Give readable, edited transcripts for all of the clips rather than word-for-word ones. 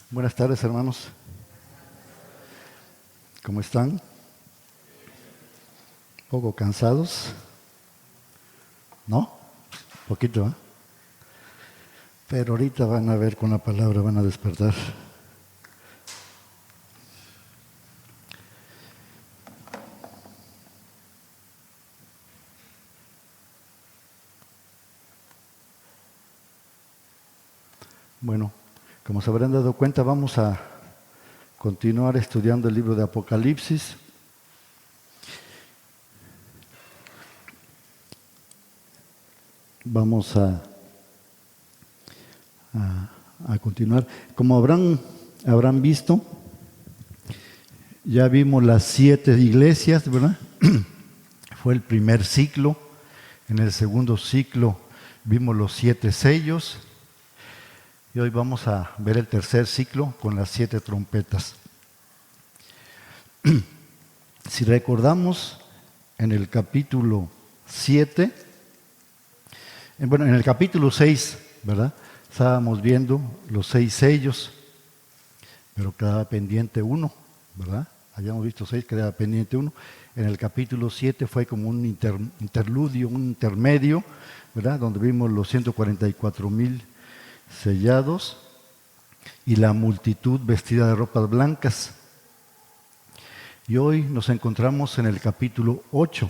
Buenas tardes, hermanos. ¿Cómo están? ¿Un poco cansados? ¿No? Poquito, ¿eh? Pero ahorita van a ver con la palabra, van a despertar. Bueno, como se habrán dado cuenta, vamos a continuar estudiando el libro de Apocalipsis. Vamos a continuar. Como habrán visto, ya vimos las 7 iglesias, ¿verdad? Fue el primer ciclo. En el segundo ciclo vimos los 7 sellos. Y hoy vamos a ver el tercer ciclo con las 7 trompetas. Si recordamos, en el capítulo 7, en el capítulo 6, ¿verdad? Estábamos viendo los 6 sellos, pero quedaba pendiente uno, ¿verdad? Habíamos visto 6, quedaba pendiente uno. En el capítulo 7 fue como un interludio, un intermedio, ¿verdad? Donde vimos los 144,000 sellados y la multitud vestida de ropas blancas. Y hoy nos encontramos en el capítulo 8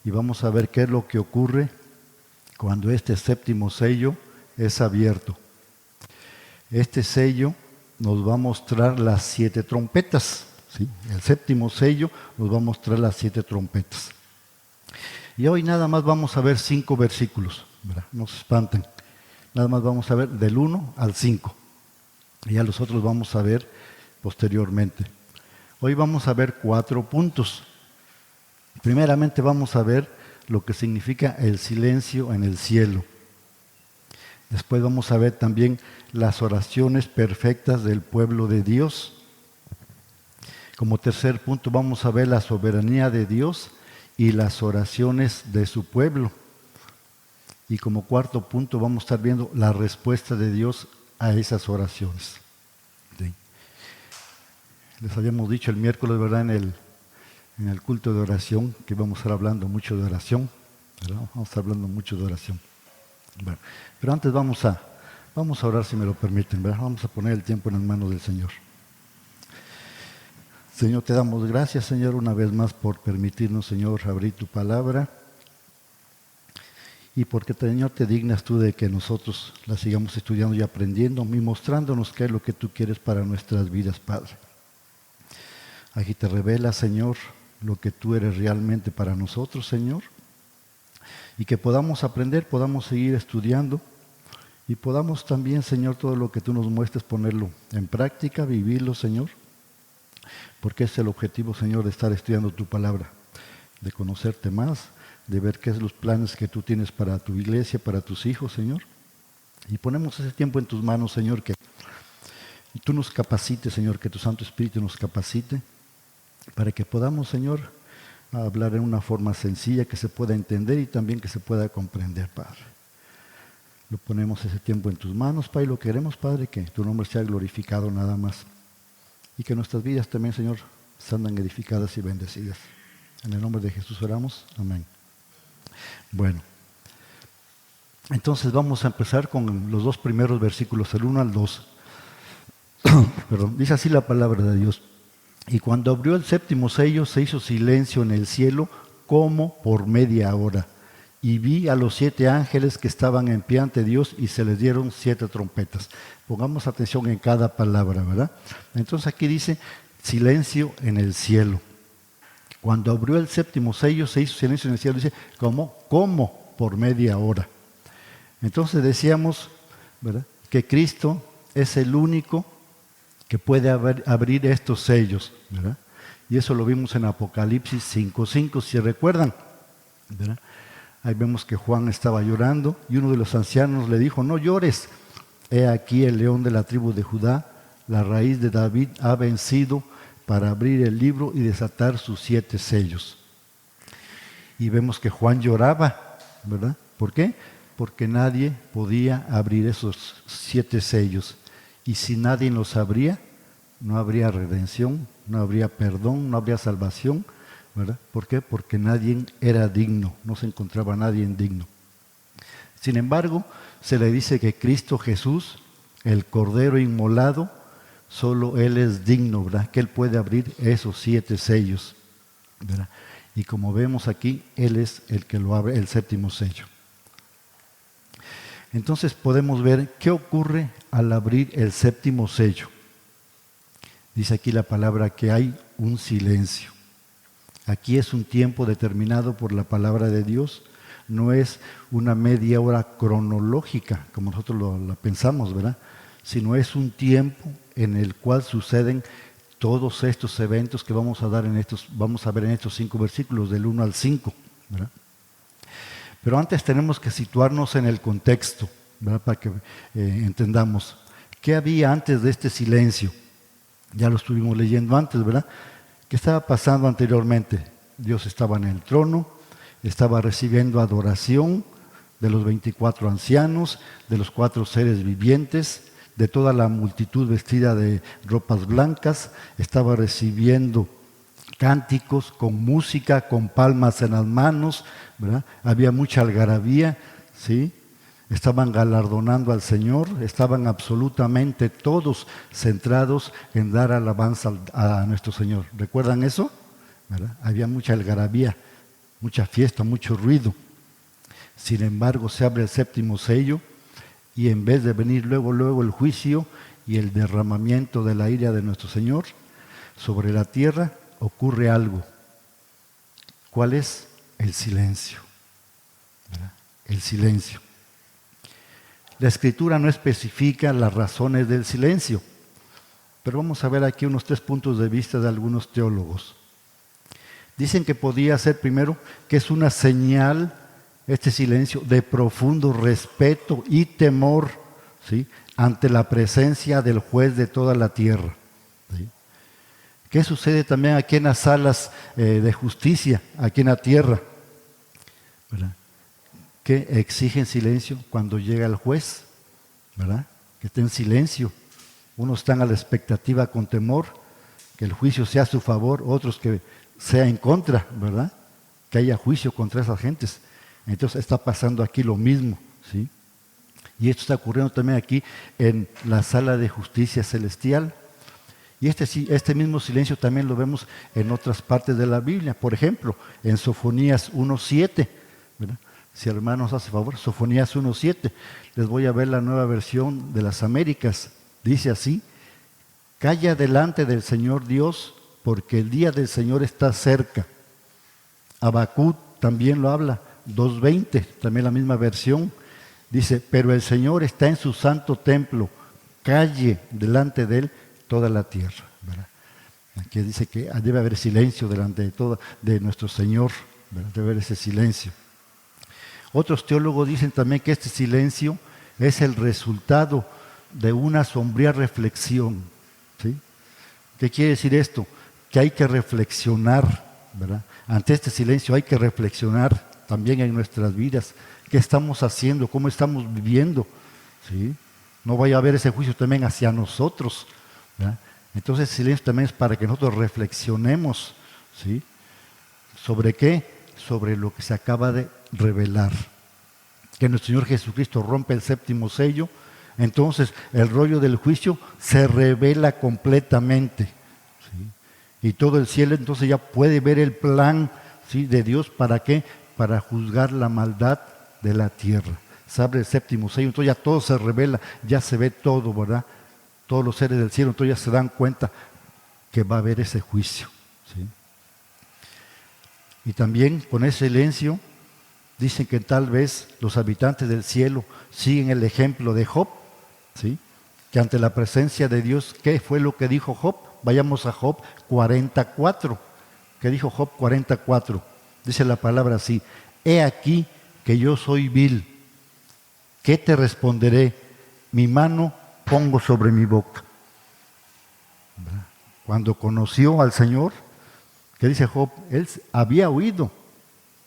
y vamos a ver qué es lo que ocurre cuando este séptimo sello es abierto. Este sello nos va a mostrar las 7 trompetas, ¿sí? El séptimo sello nos va a mostrar las 7 trompetas. Y hoy nada más vamos a ver 5 versículos, ¿verdad? No se espanten. Nada más vamos a ver del 1 al 5. Y ya los otros vamos a ver posteriormente. Hoy vamos a ver 4 puntos. Primeramente vamos a ver lo que significa el silencio en el cielo. Después vamos a ver también las oraciones perfectas del pueblo de Dios. Como tercer punto vamos a ver la soberanía de Dios y las oraciones de su pueblo. Y como cuarto punto vamos a estar viendo la respuesta de Dios a esas oraciones. ¿Sí? Les habíamos dicho el miércoles, ¿verdad? En el culto de oración, que vamos a estar hablando mucho de oración, ¿verdad? Vamos a estar hablando mucho de oración. Bueno, pero antes vamos a orar, si me lo permiten, ¿verdad? Vamos a poner el tiempo en las manos del Señor. Señor, te damos gracias, Señor, una vez más por permitirnos, Señor, abrir tu palabra. Y porque, Señor, te dignas tú de que nosotros la sigamos estudiando y aprendiendo y mostrándonos qué es lo que tú quieres para nuestras vidas, Padre. Aquí te revela, Señor, lo que tú eres realmente para nosotros, Señor. Y que podamos aprender, podamos seguir estudiando y podamos también, Señor, todo lo que tú nos muestres, ponerlo en práctica, vivirlo, Señor. Porque es el objetivo, Señor, de estar estudiando tu palabra, de conocerte más, de ver qué es los planes que tú tienes para tu iglesia, para tus hijos, Señor. Y ponemos ese tiempo en tus manos, Señor, que tú nos capacites, Señor, que tu Santo Espíritu nos capacite, para que podamos, Señor, hablar en una forma sencilla, que se pueda entender y también que se pueda comprender, Padre. Lo ponemos ese tiempo en tus manos, Padre, y lo queremos, Padre, que tu nombre sea glorificado nada más. Y que nuestras vidas también, Señor, sean edificadas y bendecidas. En el nombre de Jesús oramos. Amén. Bueno, entonces vamos a empezar con los 2 primeros versículos, el 1 al 2. Perdón, dice así la palabra de Dios. Y cuando abrió el séptimo sello, se hizo silencio en el cielo como por media hora. Y vi a los 7 ángeles que estaban en pie ante Dios y se les dieron 7 trompetas. Pongamos atención en cada palabra, ¿verdad? Entonces aquí dice silencio en el cielo. Cuando abrió el séptimo sello, se hizo silencio en el cielo. Dice, ¿cómo? Por media hora. Entonces decíamos, ¿verdad?, que Cristo es el único que puede abrir estos sellos, ¿verdad? Y eso lo vimos en Apocalipsis 5:5, si recuerdan, ¿verdad? Ahí vemos que Juan estaba llorando y uno de los ancianos le dijo, no llores, he aquí el león de la tribu de Judá, la raíz de David, ha vencido para abrir el libro y desatar sus 7 sellos. Y vemos que Juan lloraba, ¿verdad? ¿Por qué? Porque nadie podía abrir esos 7 sellos. Y si nadie lo sabría, no habría redención, no habría perdón, no habría salvación, ¿verdad? ¿Por qué? Porque nadie era digno, no se encontraba nadie digno. Sin embargo, se le dice que Cristo Jesús, el Cordero inmolado, solo Él es digno, ¿verdad? Que Él puede abrir esos 7 sellos, ¿verdad? Y como vemos aquí, Él es el que lo abre, el 7º sello. Entonces podemos ver qué ocurre al abrir el 7º sello. Dice aquí la palabra que hay un silencio. Aquí es un tiempo determinado por la palabra de Dios. No es una media hora cronológica, como nosotros lo pensamos, ¿verdad? Sino es un tiempo en el cual suceden todos estos eventos que vamos a ver en estos 5 versículos, del 1 al 5, ¿verdad? Pero antes tenemos que situarnos en el contexto, ¿verdad? Para que entendamos qué había antes de este silencio. Ya lo estuvimos leyendo antes, ¿verdad? ¿Qué estaba pasando anteriormente? Dios estaba en el trono, estaba recibiendo adoración de los 24 ancianos, de los 4 seres vivientes, de toda la multitud vestida de ropas blancas, estaba recibiendo cánticos con música, con palmas en las manos, ¿verdad? Había mucha algarabía, ¿sí? Estaban galardonando al Señor, estaban absolutamente todos centrados en dar alabanza a nuestro Señor. ¿Recuerdan eso? ¿Verdad? Había mucha algarabía, mucha fiesta, mucho ruido. Sin embargo, se abre el 7º sello y en vez de venir luego el juicio y el derramamiento de la ira de nuestro Señor sobre la tierra, ocurre algo. ¿Cuál es? El silencio. ¿Verdad? El silencio. La Escritura no especifica las razones del silencio, pero vamos a ver aquí unos 3 puntos de vista de algunos teólogos. Dicen que podía ser, primero, que es una señal, este silencio, de profundo respeto y temor, ¿sí?, ante la presencia del juez de toda la tierra, ¿sí? ¿Qué sucede también aquí en las salas de justicia, aquí en la tierra? ¿Verdad? Que exigen silencio cuando llega el juez, ¿verdad? Que esté en silencio. Unos están a la expectativa con temor, que el juicio sea a su favor, otros que sea en contra, ¿verdad? Que haya juicio contra esas gentes. Entonces está pasando aquí lo mismo, ¿sí? Y esto está ocurriendo también aquí en la sala de justicia celestial. Y este mismo silencio también lo vemos en otras partes de la Biblia. Por ejemplo, en Sofonías 1:7, ¿verdad? Si el hermano nos hace favor, Sofonías 1:7. Les voy a ver la nueva versión de las Américas. Dice así: calla delante del Señor Dios, porque el día del Señor está cerca. Habacuc también lo habla, 2:20, también la misma versión. Dice, pero el Señor está en su santo templo, calle delante de él toda la tierra, ¿verdad? Aquí dice que debe haber silencio delante de nuestro Señor, ¿verdad? Debe haber ese silencio. Otros teólogos dicen también que este silencio es el resultado de una sombría reflexión, ¿sí? ¿Qué quiere decir esto? Que hay que reflexionar, ¿verdad? Ante este silencio hay que reflexionar también en nuestras vidas. ¿Qué estamos haciendo? ¿Cómo estamos viviendo? ¿Sí? No vaya a haber ese juicio también hacia nosotros, ¿verdad? Entonces el silencio también es para que nosotros reflexionemos, ¿sí? ¿Sobre qué? Sobre lo que se acaba de revelar. Que nuestro Señor Jesucristo rompe el 7º sello, entonces el rollo del juicio se revela completamente, ¿sí? Y todo el cielo entonces ya puede ver el plan, ¿sí?, de Dios. ¿Para qué? Para juzgar la maldad de la tierra. Se abre el 7º sello, entonces ya todo se revela, ya se ve todo, ¿verdad? Todos los seres del cielo entonces ya se dan cuenta que va a haber ese juicio, ¿sí? Y también con ese silencio dicen que tal vez los habitantes del cielo siguen el ejemplo de Job, ¿sí? Que ante la presencia de Dios, ¿qué fue lo que dijo Job? Vayamos a Job 44. ¿Qué dijo Job 44? Dice la palabra así: he aquí que yo soy vil. ¿Qué te responderé? Mi mano pongo sobre mi boca. ¿Verdad? Cuando conoció al Señor, ¿qué dice Job? Él había oído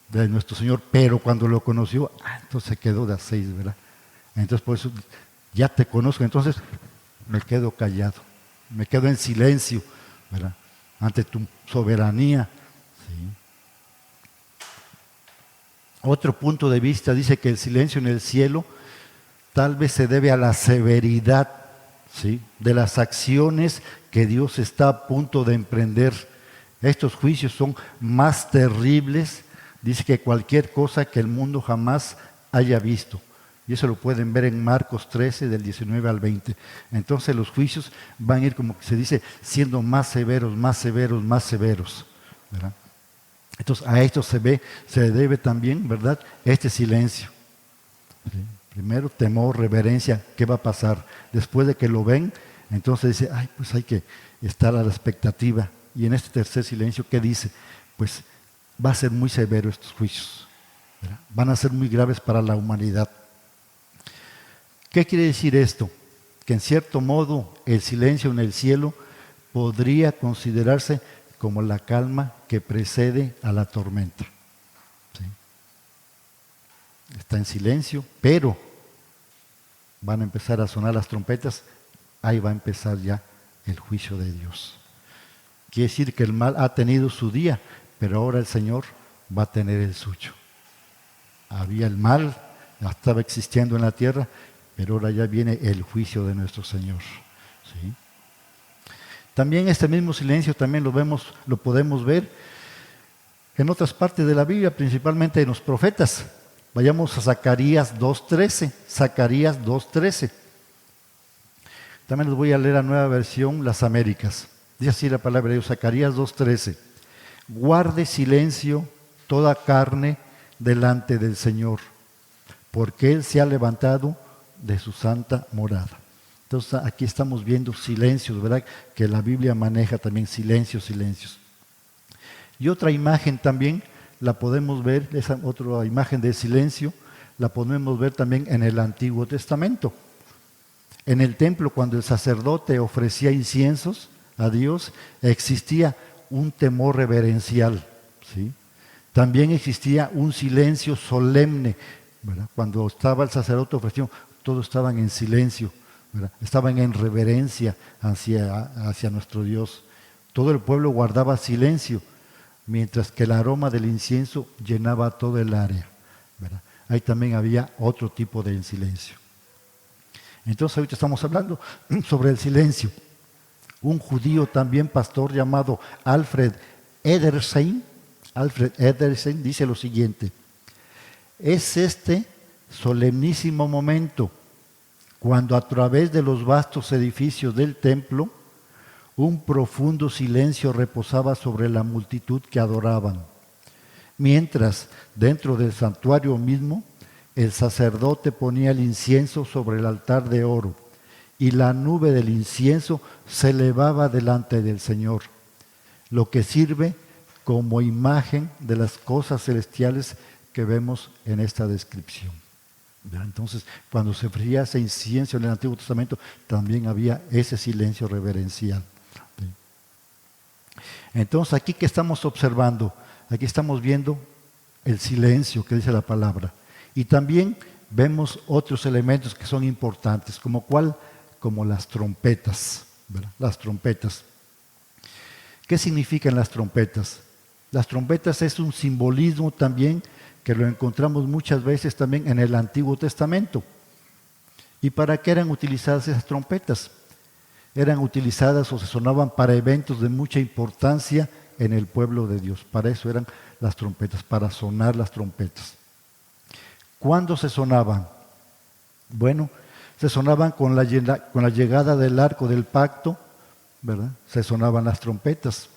de nuestro Señor, pero cuando lo conoció, entonces quedó de a 6, ¿verdad? Entonces por eso ya te conozco, entonces me quedo callado, me quedo en silencio, ¿verdad? Ante tu soberanía. ¿Sí? Otro punto de vista dice que el silencio en el cielo tal vez se debe a la severidad, ¿sí?, de las acciones que Dios está a punto de emprender. Estos juicios son más terribles, dice, que cualquier cosa que el mundo jamás haya visto. Y eso lo pueden ver en Marcos 13, del 19 al 20. Entonces los juicios van a ir, como se dice, siendo más severos, más severos, más severos, ¿verdad? Entonces a esto se debe también, ¿verdad?, este silencio. ¿Sí? Primero temor, reverencia, ¿qué va a pasar? Después de que lo ven, entonces dice, ay, pues hay que estar a la expectativa. Y en este tercer silencio, ¿qué dice? Pues va a ser muy severo estos juicios, ¿verdad? Van a ser muy graves para la humanidad. ¿Qué quiere decir esto? Que en cierto modo el silencio en el cielo podría considerarse como la calma que precede a la tormenta. ¿Sí? Está en silencio, pero van a empezar a sonar las trompetas, ahí va a empezar ya el juicio de Dios. Quiere decir que el mal ha tenido su día, pero ahora el Señor va a tener el suyo. Había el mal, estaba existiendo en la tierra, pero ahora ya viene el juicio de nuestro Señor. ¿Sí? También este mismo silencio también lo podemos ver en otras partes de la Biblia, principalmente en los profetas. Vayamos a Zacarías 2.13. Zacarías 2.13. También les voy a leer la Nueva Versión, las Américas. Dice así la palabra de Dios, Zacarías 2.13. Guarde silencio toda carne delante del Señor, porque Él se ha levantado de su santa morada. Entonces aquí estamos viendo silencios, ¿verdad? Que la Biblia maneja también silencios. Y otra imagen también la podemos ver, esa otra imagen de silencio, la podemos ver también en el Antiguo Testamento. En el templo, cuando el sacerdote ofrecía inciensos a Dios, existía un temor reverencial, ¿sí? También existía un silencio solemne, ¿verdad? Cuando estaba el sacerdote ofreciendo, todos estaban en silencio, ¿verdad? Estaban en reverencia hacia nuestro Dios. Todo el pueblo guardaba silencio, mientras que el aroma del incienso llenaba todo el área, ¿verdad? Ahí también había otro tipo de silencio. Entonces ahorita estamos hablando sobre el silencio. Un judío también pastor llamado Alfred Edersheim dice lo siguiente: es este solemnísimo momento cuando a través de los vastos edificios del templo un profundo silencio reposaba sobre la multitud que adoraban, mientras dentro del santuario mismo el sacerdote ponía el incienso sobre el altar de oro y la nube del incienso se elevaba delante del Señor, lo que sirve como imagen de las cosas celestiales que vemos en esta descripción. Entonces, cuando se ofrecía ese incienso en el Antiguo Testamento, también había ese silencio reverencial. Entonces, aquí que estamos observando, aquí estamos viendo el silencio que dice la palabra. Y también vemos otros elementos que son importantes, como ¿cuál? Como las trompetas, ¿verdad? Las trompetas. ¿Qué significan las trompetas? Las trompetas es un simbolismo también que lo encontramos muchas veces también en el Antiguo Testamento. ¿Y para qué eran utilizadas esas trompetas? Eran utilizadas o se sonaban para eventos de mucha importancia en el pueblo de Dios. Para eso eran las trompetas, para sonar las trompetas. ¿Cuándo se sonaban? Bueno, se sonaban con la llegada del arco del pacto, ¿verdad? Se sonaban las trompetas.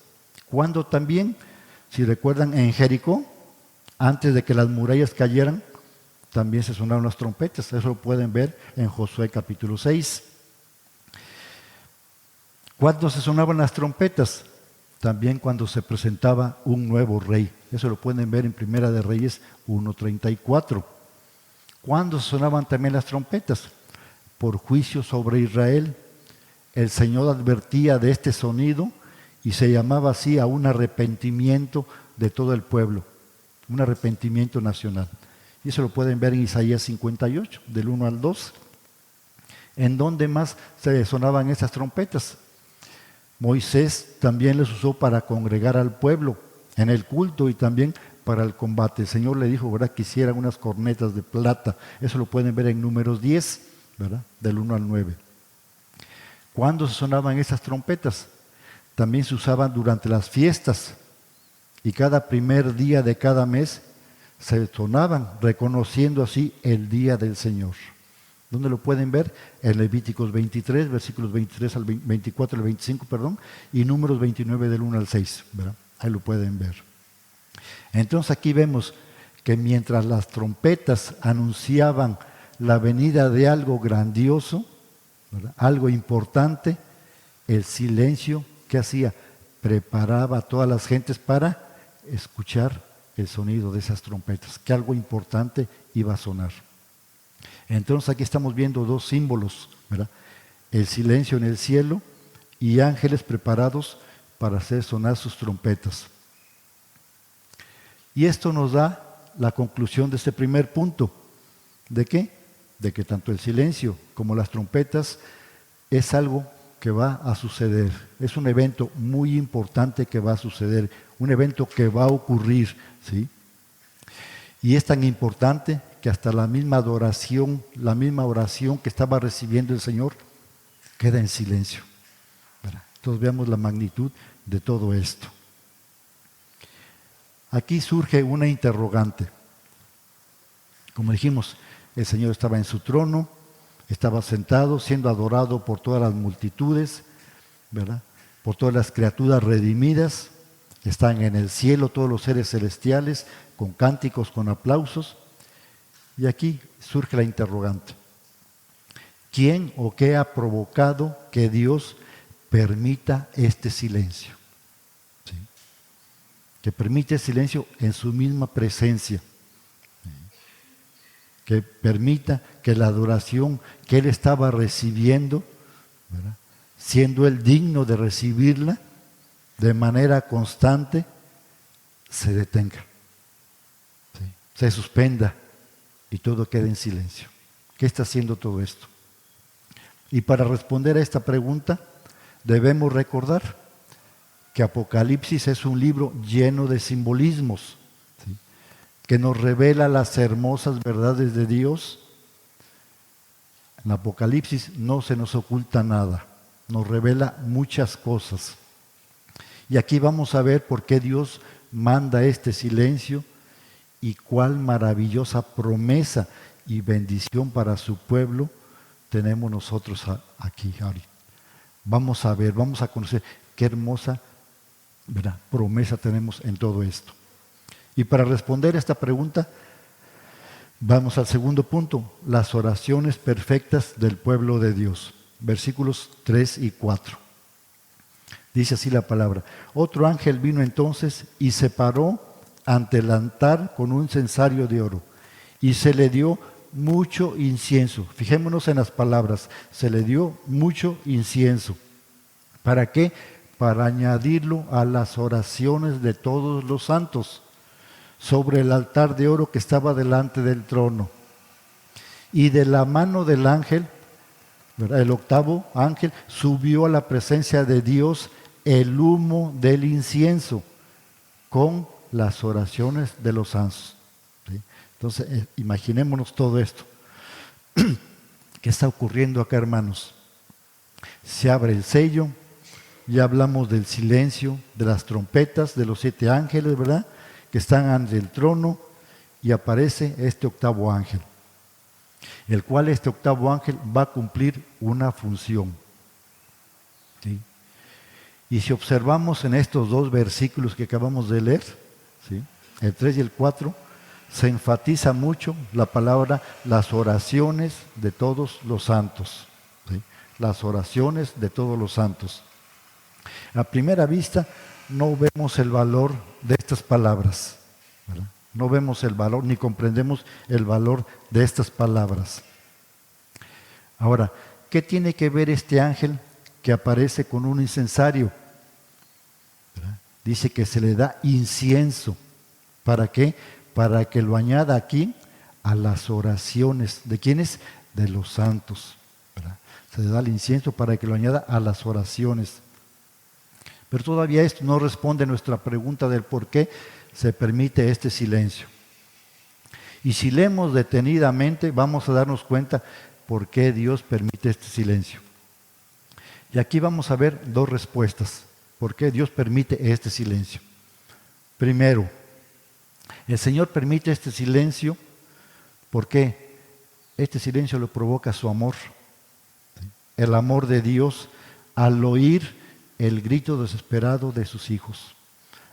¿Cuándo también? Si recuerdan, en Jericó, antes de que las murallas cayeran, también se sonaron las trompetas. Eso lo pueden ver en Josué capítulo 6. ¿Cuándo se sonaban las trompetas? También cuando se presentaba un nuevo rey. Eso lo pueden ver en Primera de Reyes 1:34. ¿Cuándo sonaban también las trompetas? Por juicio sobre Israel. El Señor advertía de este sonido y se llamaba así a un arrepentimiento de todo el pueblo, un arrepentimiento nacional. Y eso lo pueden ver en Isaías 58, del 1 al 2. ¿En dónde más se sonaban esas trompetas? Moisés también les usó para congregar al pueblo en el culto y también para el combate. El Señor le dijo, ¿verdad?, que hicieran unas cornetas de plata. Eso lo pueden ver en Números 10, ¿verdad?, del 1 al 9. ¿Cuándo se sonaban esas trompetas? También se usaban durante las fiestas y cada primer día de cada mes se sonaban, reconociendo así el día del Señor. ¿Dónde lo pueden ver? En Levíticos 23, versículos 23 al 24 al 25, y Números 29 del 1 al 6, ¿verdad? Ahí lo pueden ver. Entonces aquí vemos que mientras las trompetas anunciaban la venida de algo grandioso, ¿verdad?, algo importante, el silencio, ¿qué hacía? Preparaba a todas las gentes para escuchar el sonido de esas trompetas, que algo importante iba a sonar. Entonces aquí estamos viendo dos símbolos, ¿verdad? El silencio en el cielo y ángeles preparados para hacer sonar sus trompetas. Y esto nos da la conclusión de este primer punto. ¿De qué? De que tanto el silencio como las trompetas es algo que va a suceder. Es un evento muy importante que va a suceder, un evento que va a ocurrir, ¿sí? Y es tan importante que hasta la misma adoración, la misma oración que estaba recibiendo el Señor, queda en silencio, ¿verdad? Entonces veamos la magnitud de todo esto. Aquí surge una interrogante. Como dijimos, el Señor estaba en su trono, estaba sentado, siendo adorado por todas las multitudes, ¿verdad?, por todas las criaturas redimidas. Están en el cielo todos los seres celestiales, con cánticos, con aplausos. Y aquí surge la interrogante. ¿Quién o qué ha provocado que Dios permita este silencio? ¿Sí? Que permite el silencio en su misma presencia. ¿Sí? Que permita que la adoración que Él estaba recibiendo, ¿verdad?, siendo Él digno de recibirla de manera constante, se detenga, ¿sí?, se suspenda y todo queda en silencio. ¿Qué está haciendo todo esto? Y para responder a esta pregunta debemos recordar que Apocalipsis es un libro lleno de simbolismos, ¿sí?, que nos revela las hermosas verdades de Dios. En Apocalipsis no se nos oculta nada, nos revela muchas cosas. Y aquí vamos a ver por qué Dios manda este silencio y cuál maravillosa promesa y bendición para su pueblo tenemos nosotros aquí ahorita. Vamos a ver, vamos a conocer qué hermosa, ¿verdad?, promesa tenemos en todo esto. Y para responder a esta pregunta, vamos al segundo punto, las oraciones perfectas del pueblo de Dios. Versículos 3 y 4. Dice así la palabra. Otro ángel vino entonces y se paró ante el altar con un censario de oro y se le dio mucho incienso. Fijémonos en las palabras, se le dio mucho incienso. ¿Para qué? Para añadirlo a las oraciones de todos los santos sobre el altar de oro que estaba delante del trono. Y de la mano del ángel, ¿verdad?, el octavo ángel, subió a la presencia de Dios el humo del incienso con las oraciones de los santos. ¿Sí? Entonces, imaginémonos todo esto. ¿Qué está ocurriendo acá, hermanos? Se abre el sello, ya hablamos del silencio, de las trompetas, de los 7 ángeles, ¿verdad?, que están ante el trono, y aparece este octavo ángel, el cual este octavo ángel va a cumplir una función. ¿Sí? Y si observamos en estos 2 versículos que acabamos de leer, ¿sí?, el 3 y el 4, se enfatiza mucho la palabra las oraciones de todos los santos. ¿Sí? Las oraciones de todos los santos. A primera vista no vemos el valor de estas palabras, ¿verdad? No vemos el valor ni comprendemos el valor de estas palabras. Ahora, ¿qué tiene que ver este ángel que aparece con un incensario? ¿Verdad? Dice que se le da incienso. ¿Para qué? Para que lo añada aquí a las oraciones. ¿De quiénes? De los santos, ¿verdad? Se le da el incienso para que lo añada a las oraciones. Pero todavía esto no responde a nuestra pregunta del por qué se permite este silencio. Y si leemos detenidamente, vamos a darnos cuenta por qué Dios permite este silencio. Y aquí vamos a ver dos respuestas. ¿Por qué Dios permite este silencio? Primero, el Señor permite este silencio porque este silencio lo provoca su amor. El amor de Dios al oír el grito desesperado de sus hijos,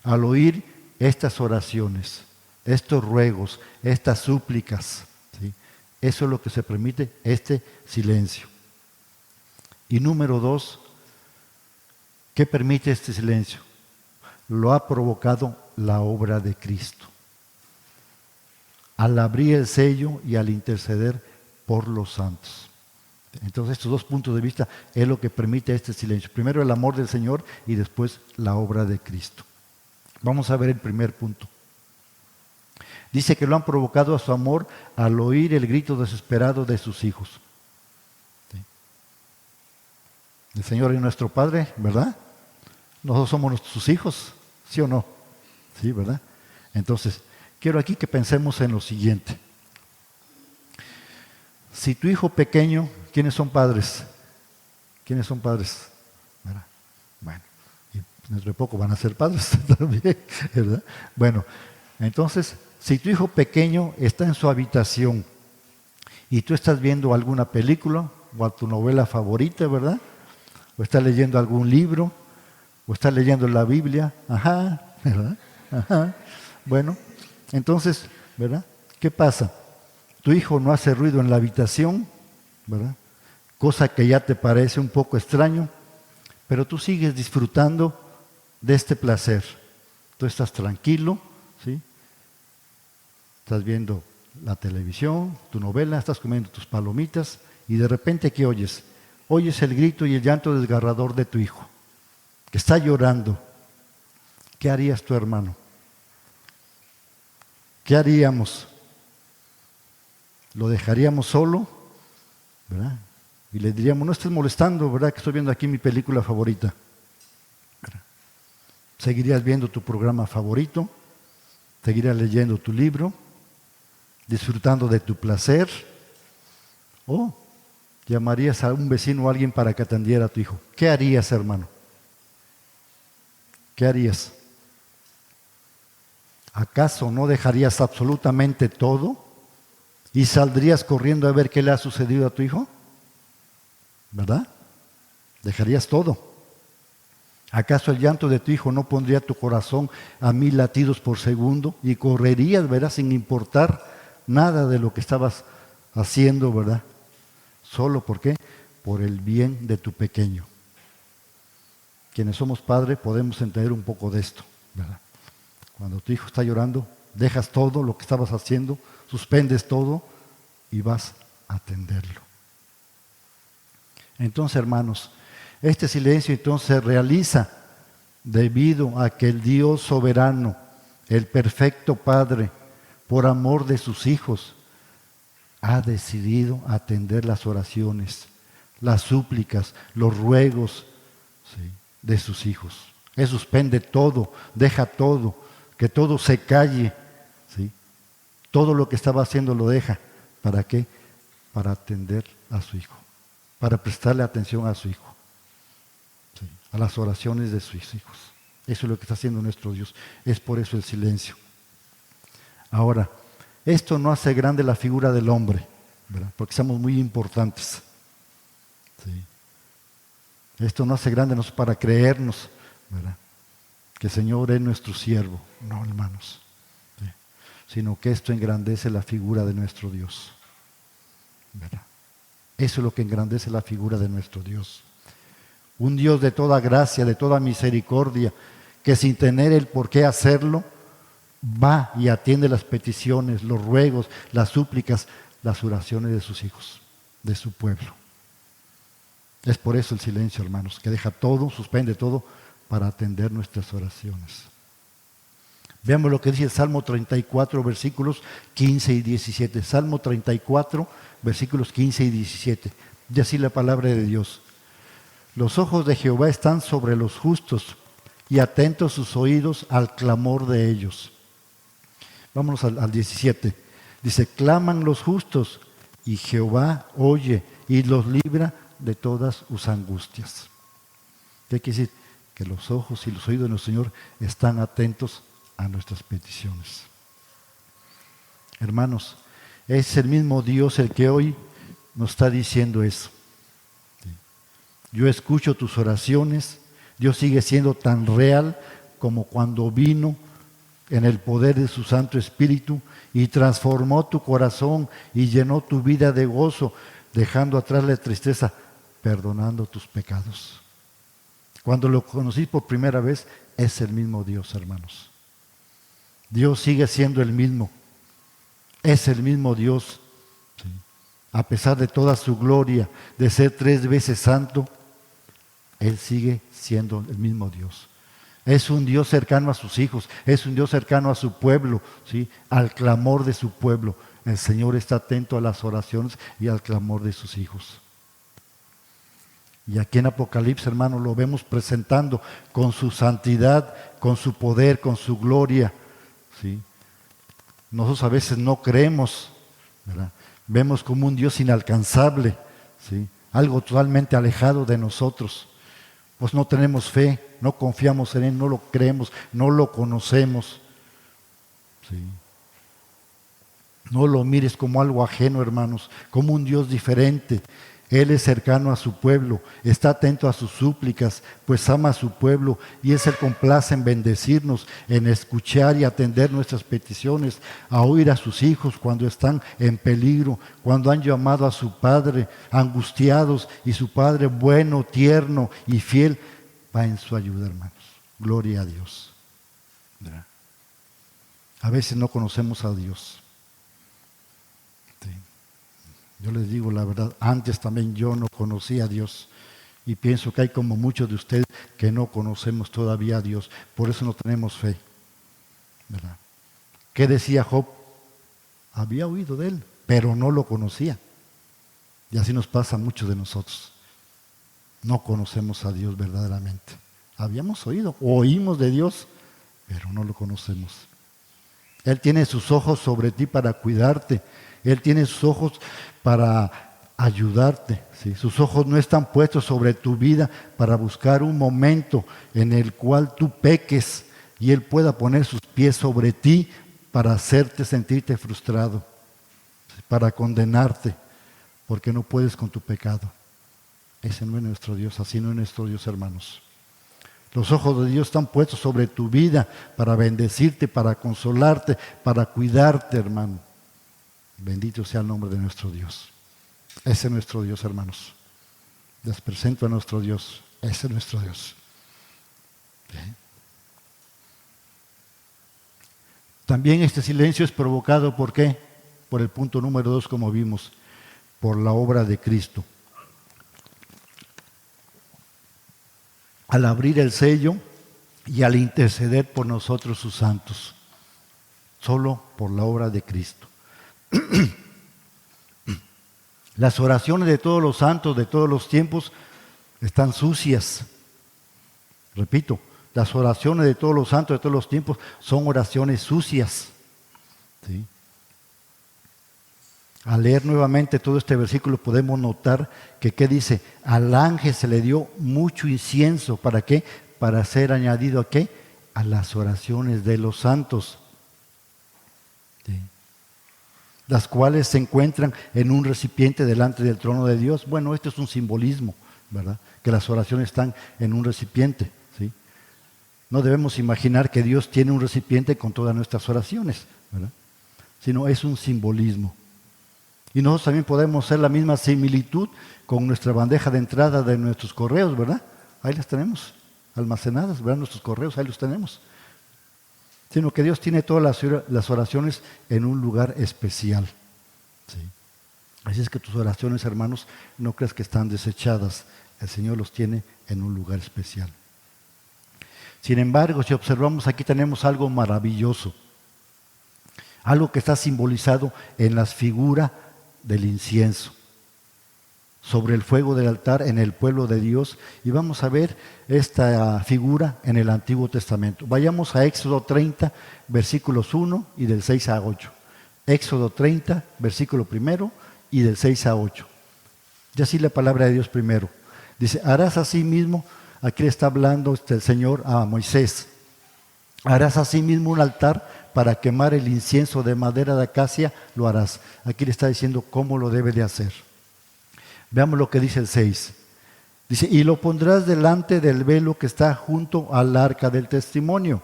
al oír estas oraciones, estos ruegos, estas súplicas, ¿sí? Eso es lo que se permite, este silencio. Y número dos, ¿qué permite este silencio? Lo ha provocado la obra de Cristo. Al abrir el sello y al interceder por los santos. Entonces estos dos puntos de vista es lo que permite este silencio. Primero el amor del Señor y después la obra de Cristo. Vamos a ver el primer punto. Dice que lo han provocado a su amor al oír el grito desesperado de sus hijos. ¿Sí? El Señor es nuestro Padre, ¿verdad? Nosotros somos sus hijos, ¿sí o no? Sí, ¿verdad? Entonces, quiero aquí que pensemos en lo siguiente. Si tu hijo pequeño, ¿quiénes son padres? ¿Quiénes son padres? ¿Verdad? Bueno, y dentro de poco van a ser padres también, ¿verdad? Bueno, entonces, si tu hijo pequeño está en su habitación y tú estás viendo alguna película o a tu novela favorita, ¿verdad? O estás leyendo algún libro, o estás leyendo la Biblia, ¿verdad? Bueno, entonces, ¿verdad? ¿Qué pasa? Tu hijo no hace ruido en la habitación, ¿verdad? Cosa que ya te parece un poco extraño, pero tú sigues disfrutando de este placer. Tú estás tranquilo, ¿sí? Estás viendo la televisión, tu novela, estás comiendo tus palomitas y de repente ¿qué oyes? Oyes el grito y el llanto desgarrador de tu hijo, que está llorando. ¿Qué harías tu hermano? ¿Qué haríamos? ¿Lo dejaríamos solo? ¿Verdad? Y le diríamos, no estés molestando, ¿verdad? Que estoy viendo aquí mi película favorita. ¿Verdad? ¿Seguirías viendo tu programa favorito? ¿Seguirías leyendo tu libro? ¿Disfrutando de tu placer? ¿O llamarías a un vecino o a alguien para que atendiera a tu hijo? ¿Qué harías, hermano? ¿Qué harías? ¿Acaso no dejarías absolutamente todo y saldrías corriendo a ver qué le ha sucedido a tu hijo? ¿Verdad? Dejarías todo. ¿Acaso el llanto de tu hijo no pondría tu corazón a 1000 latidos por segundo y correrías, ¿verdad? Sin importar nada de lo que estabas haciendo, ¿verdad? ¿Solo por qué? Por el bien de tu pequeño. Quienes somos padres podemos entender un poco de esto, ¿verdad? Cuando tu hijo está llorando, dejas todo lo que estabas haciendo, suspendes todo y vas a atenderlo. Entonces, hermanos, este silencio entonces se realiza debido a que el Dios soberano, el perfecto Padre, por amor de sus hijos, ha decidido atender las oraciones, las súplicas, los ruegos, ¿sí?, de sus hijos. Él suspende todo, deja todo, que todo se calle, ¿sí? Todo lo que estaba haciendo lo deja. ¿Para qué? Para atender a su hijo, para prestarle atención a su hijo, ¿sí?, a las oraciones de sus hijos. Eso es lo que está haciendo nuestro Dios. Es por eso el silencio. Ahora, esto no hace grande la figura del hombre, ¿verdad? Porque somos muy importantes. ¿Sí? Esto no hace grande nosotros para creernos, ¿verdad?, que el Señor es nuestro siervo. No, hermanos. ¿Sí? Sino que esto engrandece la figura de nuestro Dios, ¿verdad? Eso es lo que engrandece la figura de nuestro Dios. Un Dios de toda gracia, de toda misericordia, que sin tener el por qué hacerlo, va y atiende las peticiones, los ruegos, las súplicas, las oraciones de sus hijos, de su pueblo. Es por eso el silencio, hermanos, que deja todo, suspende todo para atender nuestras oraciones. Veamos lo que dice el Salmo 34, versículos 15 y 17. Salmo 34, versículos 15 y 17. Y así la palabra de Dios. Los ojos de Jehová están sobre los justos y atentos sus oídos al clamor de ellos. Vámonos al 17. Dice, claman los justos y Jehová oye y los libra de todas sus angustias. ¿Qué quiere decir? Que los ojos y los oídos de nuestro Señor están atentos a nuestras peticiones. Hermanos, es el mismo Dios el que hoy nos está diciendo eso. Yo escucho tus oraciones. Dios sigue siendo tan real como cuando vino en el poder de su Santo Espíritu y transformó tu corazón y llenó tu vida de gozo, dejando atrás la tristeza, perdonando tus pecados. Cuando lo conocí por primera vez, es el mismo Dios, hermanos. Dios sigue siendo el mismo. Es el mismo Dios. ¿Sí? A pesar de toda su gloria, de ser 3 veces santo, Él sigue siendo el mismo Dios. Es un Dios cercano a sus hijos, es un Dios cercano a su pueblo, ¿sí? Al clamor de su pueblo. El Señor está atento a las oraciones y al clamor de sus hijos. Y aquí en Apocalipsis, hermano, lo vemos presentando con su santidad, con su poder, con su gloria, ¿sí? Nosotros a veces no creemos, ¿verdad? Vemos como un Dios inalcanzable, ¿sí? Algo totalmente alejado de nosotros. Pues no tenemos fe, no confiamos en Él, no lo creemos, no lo conocemos. ¿Sí? No lo mires como algo ajeno, hermanos, como un Dios diferente. Él es cercano a su pueblo, está atento a sus súplicas, pues ama a su pueblo y Él se complace en bendecirnos, en escuchar y atender nuestras peticiones, a oír a sus hijos cuando están en peligro, cuando han llamado a su Padre angustiados y su Padre bueno, tierno y fiel va en su ayuda, hermanos. Gloria a Dios. A veces no conocemos a Dios. Yo les digo la verdad, antes también yo no conocía a Dios y pienso que hay como muchos de ustedes que no conocemos todavía a Dios, por eso no tenemos fe, ¿verdad? ¿Qué decía Job? Había oído de Él, pero no lo conocía. Y así nos pasa a muchos de nosotros. No conocemos a Dios verdaderamente. Habíamos oído, oímos de Dios, pero no lo conocemos. Él tiene sus ojos sobre ti para cuidarte. Él tiene sus ojos para ayudarte. ¿Sí? Sus ojos no están puestos sobre tu vida para buscar un momento en el cual tú peques y Él pueda poner sus pies sobre ti para hacerte sentirte frustrado, ¿sí? Para condenarte, porque no puedes con tu pecado. Ese no es nuestro Dios, así no es nuestro Dios, hermanos. Los ojos de Dios están puestos sobre tu vida para bendecirte, para consolarte, para cuidarte, hermano. Bendito sea el nombre de nuestro Dios. Ese es nuestro Dios, hermanos. Les presento a nuestro Dios. Ese es nuestro Dios. ¿Bien? También este silencio es provocado, ¿por qué? Por el punto número 2, como vimos, por la obra de Cristo. Al abrir el sello y al interceder por nosotros sus santos. Solo por la obra de Cristo. Las oraciones de todos los santos de todos los tiempos están sucias. Repito, las oraciones de todos los santos de todos los tiempos son oraciones sucias. ¿Sí? Al leer nuevamente todo este versículo podemos notar que ¿qué dice? Al ángel se le dio mucho incienso. ¿Para qué? Para ser añadido ¿a qué? A las oraciones de los santos. ¿Sí? Las cuales se encuentran en un recipiente delante del trono de Dios. Bueno, esto es un simbolismo, ¿verdad? Que las oraciones están en un recipiente, ¿sí? No debemos imaginar que Dios tiene un recipiente con todas nuestras oraciones, ¿verdad? Sino es un simbolismo. Y nosotros también podemos hacer la misma similitud con nuestra bandeja de entrada de nuestros correos, ¿verdad? Ahí las tenemos almacenadas, ¿verdad? Nuestros correos, ahí los tenemos. Sino que Dios tiene todas las oraciones en un lugar especial. ¿Sí? Así es que tus oraciones, hermanos, no creas que están desechadas. El Señor los tiene en un lugar especial. Sin embargo, si observamos aquí tenemos algo maravilloso. Algo que está simbolizado en la figura del incienso. sobre el fuego del altar en el pueblo de Dios. Y vamos a ver esta figura en el Antiguo Testamento. Vayamos a Éxodo 30, versículos 1 y del 6 a 8. Éxodo 30, versículo 1 y del 6 a 8. Y así la palabra de Dios primero. Dice, harás así mismo, aquí le está hablando el Señor a Moisés, harás así mismo un altar para quemar el incienso de madera de acacia, lo harás. Aquí le está diciendo cómo lo debe de hacer. Veamos lo que dice el 6. Dice, y lo pondrás delante del velo que está junto al arca del testimonio,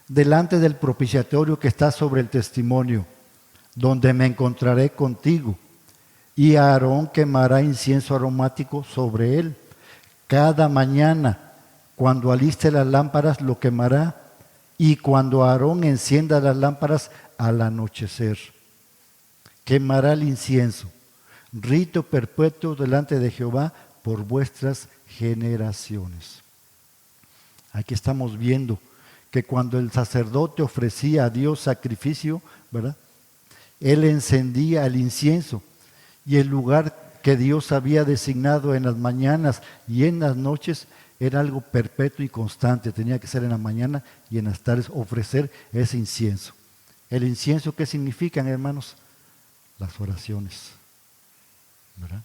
delante del propiciatorio que está sobre el testimonio, donde me encontraré contigo. Y Aarón quemará incienso aromático sobre él. Cada mañana, cuando aliste las lámparas, lo quemará. Y cuando Aarón encienda las lámparas al anochecer, quemará el incienso. Rito perpetuo delante de Jehová por vuestras generaciones. Aquí estamos viendo que cuando el sacerdote ofrecía a Dios sacrificio, ¿verdad? Él encendía el incienso. Y el lugar que Dios había designado en las mañanas y en las noches era algo perpetuo y constante. Tenía que ser en la mañana y en las tardes ofrecer ese incienso. ¿El incienso qué significan, hermanos? Las oraciones, ¿verdad?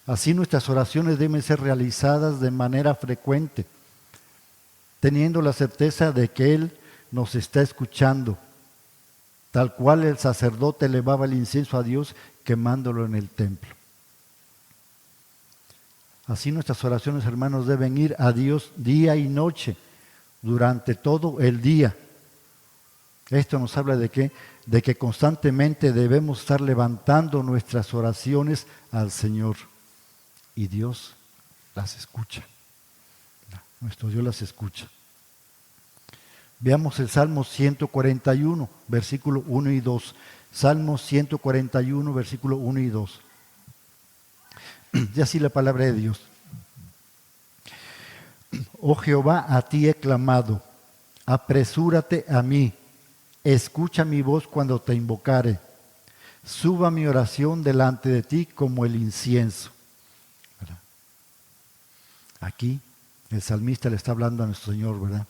Así nuestras oraciones deben ser realizadas de manera frecuente, teniendo la certeza de que Él nos está escuchando, tal cual el sacerdote elevaba el incienso a Dios quemándolo en el templo. Así nuestras oraciones, hermanos, deben ir a Dios día y noche, durante todo el día. Esto nos habla de qué? De que constantemente debemos estar levantando nuestras oraciones al Señor. Y Dios las escucha. Nuestro Dios las escucha. Veamos el Salmo 141, versículo 1 y 2. Salmo 141, versículo 1 y 2. Y así la palabra de Dios. Oh Jehová, a ti he clamado, apresúrate a mí, escucha mi voz cuando te invocare, suba mi oración delante de ti como el incienso. ¿Verdad? Aquí el salmista le está hablando a nuestro Señor, ¿verdad?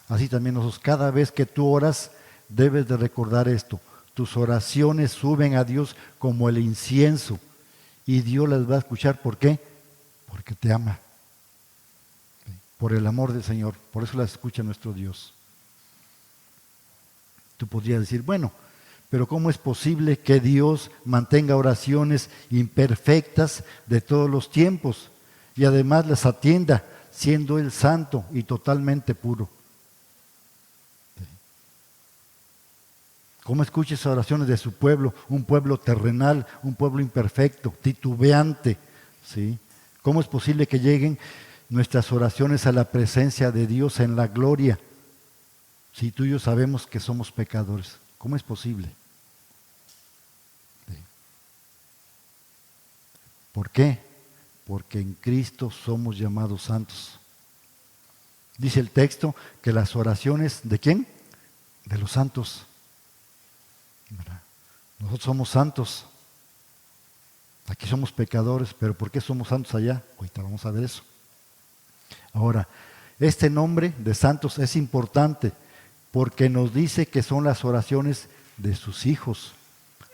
Así también nosotros, cada vez que tú oras, debes de recordar esto. Tus oraciones suben a Dios como el incienso. Y Dios las va a escuchar. ¿Por qué? Porque te ama. Por el amor del Señor. Por eso las escucha nuestro Dios. Tú podrías decir, bueno, pero ¿cómo es posible que Dios mantenga oraciones imperfectas de todos los tiempos y además las atienda, siendo Él santo y totalmente puro? ¿Cómo escucha esas oraciones de su pueblo? Un pueblo terrenal, un pueblo imperfecto, titubeante. ¿Sí? ¿Cómo es posible que lleguen nuestras oraciones a la presencia de Dios en la gloria? Si tú y yo sabemos que somos pecadores. ¿Cómo es posible? ¿Sí? ¿Por qué? Porque en Cristo somos llamados santos. Dice el texto que las oraciones, ¿de quién? De los santos. Nosotros somos santos. Aquí somos pecadores, pero ¿por qué somos santos allá? Ahorita vamos a ver eso. Ahora, este nombre de santos es importante porque nos dice que son las oraciones de sus hijos,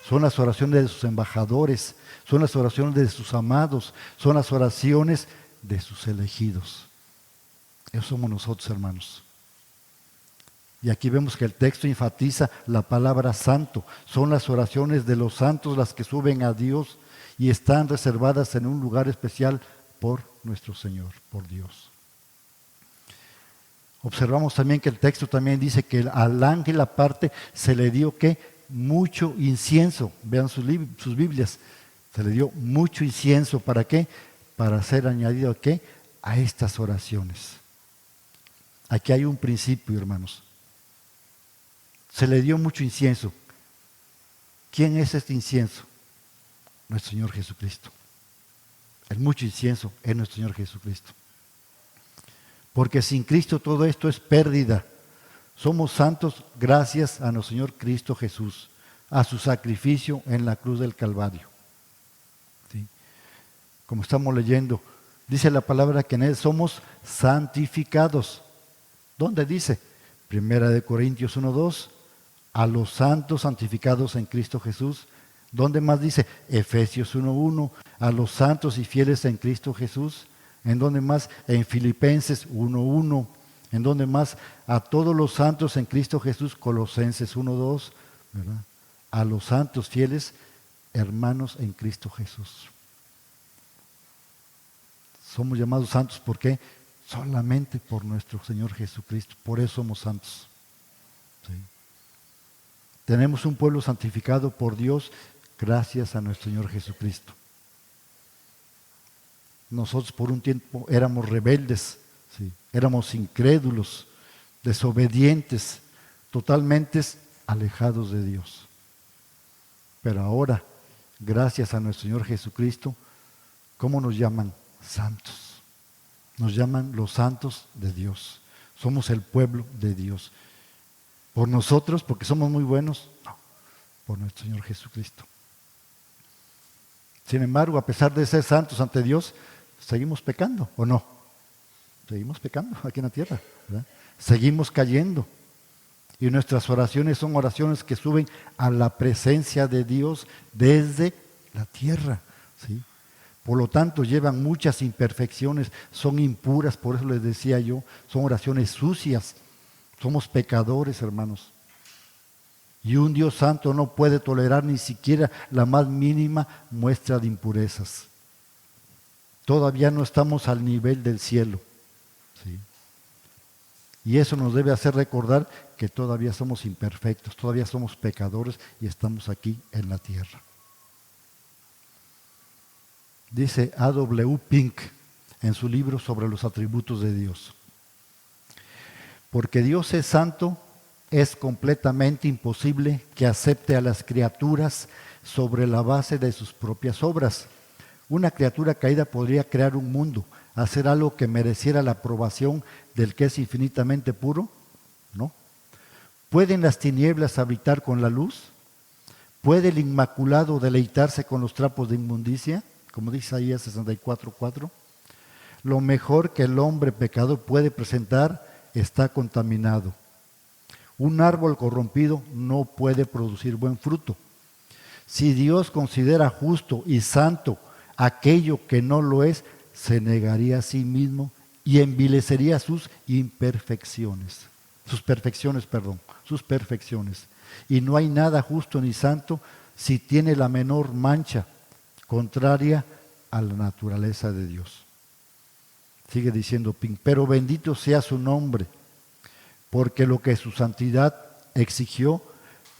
son las oraciones de sus embajadores, son las oraciones de sus amados, son las oraciones de sus elegidos. Eso somos nosotros, hermanos. Y aquí vemos que el texto enfatiza la palabra santo. Son las oraciones de los santos las que suben a Dios y están reservadas en un lugar especial por nuestro Señor, por Dios. Observamos también que el texto también dice que al ángel aparte se le dio ¿qué? Mucho incienso. Vean sus Biblias. Se le dio mucho incienso. ¿Para qué? Para ser añadido ¿a qué? A estas oraciones. Aquí hay un principio, hermanos. Se le dio mucho incienso. ¿Quién es este incienso? Nuestro Señor Jesucristo. El mucho incienso es nuestro Señor Jesucristo. Porque sin Cristo todo esto es pérdida. Somos santos gracias a nuestro Señor Cristo Jesús, a su sacrificio en la cruz del Calvario. ¿Sí? como estamos leyendo, dice la palabra que en Él somos santificados. ¿Dónde dice? Primera de Corintios 1:2, a los santos santificados en Cristo Jesús. ¿Dónde más dice? Efesios 1:1, a los santos y fieles en Cristo Jesús. ¿En dónde más? En Filipenses 1:1. ¿En dónde más? A todos los santos en Cristo Jesús, Colosenses 1:2, ¿verdad? A los santos fieles, hermanos en Cristo Jesús. Somos llamados santos, ¿por qué? Solamente por nuestro Señor Jesucristo, por eso somos santos. ¿Sí? Tenemos un pueblo santificado por Dios gracias a nuestro Señor Jesucristo. Nosotros por un tiempo éramos rebeldes, ¿sí? Éramos incrédulos, desobedientes, totalmente alejados de Dios. Pero ahora, gracias a nuestro Señor Jesucristo, ¿cómo nos llaman? Santos. Nos llaman los santos de Dios. Somos el pueblo de Dios. ¿Por nosotros, porque somos muy buenos? No, por nuestro Señor Jesucristo. Sin embargo, a pesar de ser santos ante Dios, seguimos pecando, ¿o no? Seguimos pecando aquí en la tierra, ¿verdad? Seguimos cayendo. Y nuestras oraciones son oraciones que suben a la presencia de Dios desde la tierra, ¿sí? Por lo tanto, llevan muchas imperfecciones, son impuras, por eso les decía yo, son oraciones sucias. Somos pecadores, hermanos. Y un Dios santo no puede tolerar ni siquiera la más mínima muestra de impurezas. Todavía no estamos al nivel del cielo, ¿sí? Y eso nos debe hacer recordar que todavía somos imperfectos, todavía somos pecadores y estamos aquí en la tierra. Dice A.W. Pink en su libro sobre los atributos de Dios: porque Dios es santo, es completamente imposible que acepte a las criaturas sobre la base de sus propias obras. Una criatura caída podría crear un mundo, hacer algo que mereciera la aprobación del que es infinitamente puro. ¿No? ¿Pueden las tinieblas habitar con la luz? ¿Puede el inmaculado deleitarse con los trapos de inmundicia? Como dice Isaías 64:4. Lo mejor que el hombre pecador puede presentar está contaminado. Un árbol corrompido no puede producir buen fruto. Si Dios considera justo y santo aquello que no lo es, se negaría a sí mismo y envilecería sus perfecciones. Y no hay nada justo ni santo si tiene la menor mancha contraria a la naturaleza de Dios. Sigue diciendo Pink, pero bendito sea su nombre, porque lo que su santidad exigió,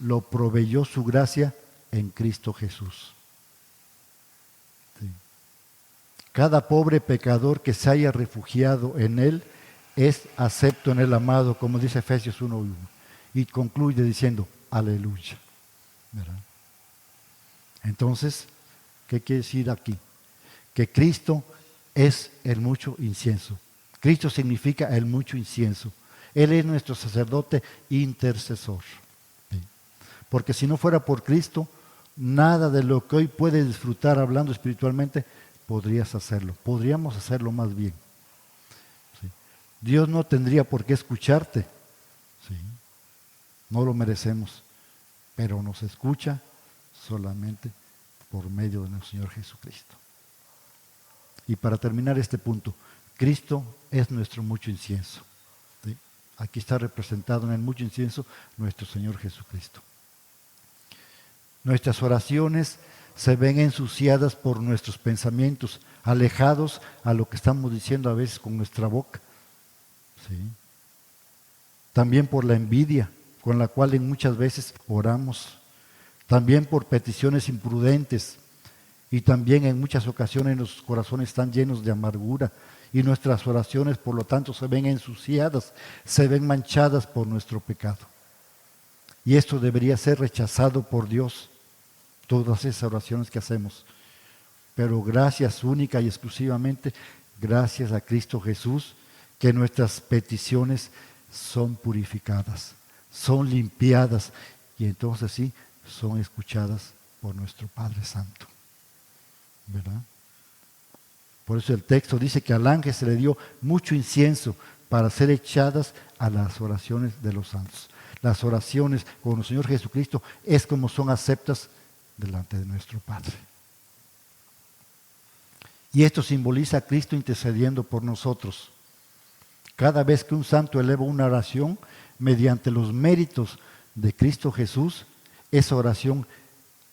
lo proveyó su gracia en Cristo Jesús. Sí. Cada pobre pecador que se haya refugiado en Él es acepto en el amado, como dice Efesios 1:1. Y concluye diciendo, aleluya. ¿Verdad? Entonces, ¿qué quiere decir aquí? Que Cristo es el mucho incienso. Cristo significa el mucho incienso. Él es nuestro sacerdote intercesor. ¿Sí? Porque si no fuera por Cristo, nada de lo que hoy puedes disfrutar hablando espiritualmente, podríamos hacerlo más bien. ¿Sí? Dios no tendría por qué escucharte. ¿Sí? No lo merecemos, pero nos escucha solamente por medio de nuestro Señor Jesucristo. Y para terminar este punto, Cristo es nuestro mucho incienso. ¿Sí? Aquí está representado en el mucho incienso nuestro Señor Jesucristo. Nuestras oraciones se ven ensuciadas por nuestros pensamientos, alejados a lo que estamos diciendo a veces con nuestra boca. ¿Sí? También por la envidia con la cual en muchas veces oramos. También por peticiones imprudentes. Y también en muchas ocasiones nuestros corazones están llenos de amargura y nuestras oraciones, por lo tanto, se ven ensuciadas, se ven manchadas por nuestro pecado. Y esto debería ser rechazado por Dios, todas esas oraciones que hacemos. Pero gracias única y exclusivamente, gracias a Cristo Jesús, que nuestras peticiones son purificadas, son limpiadas y entonces sí, son escuchadas por nuestro Padre Santo. ¿Verdad? Por eso el texto dice que al ángel se le dio mucho incienso para ser echadas a las oraciones de los santos. Las oraciones con el Señor Jesucristo es como son aceptas delante de nuestro Padre. Y esto simboliza a Cristo intercediendo por nosotros. Cada vez que un santo eleva una oración mediante los méritos de Cristo Jesús, esa oración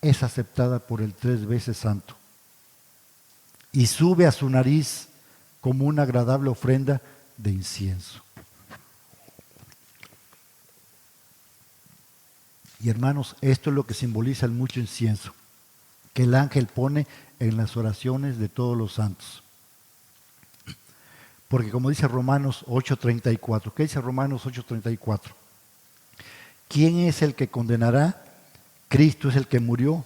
es aceptada por el 3 veces santo y sube a su nariz como una agradable ofrenda de incienso. Y hermanos, esto es lo que simboliza el mucho incienso que el ángel pone en las oraciones de todos los santos. Porque como dice Romanos 8:34, ¿qué dice Romanos 8:34? ¿Quién es el que condenará? Cristo es el que murió,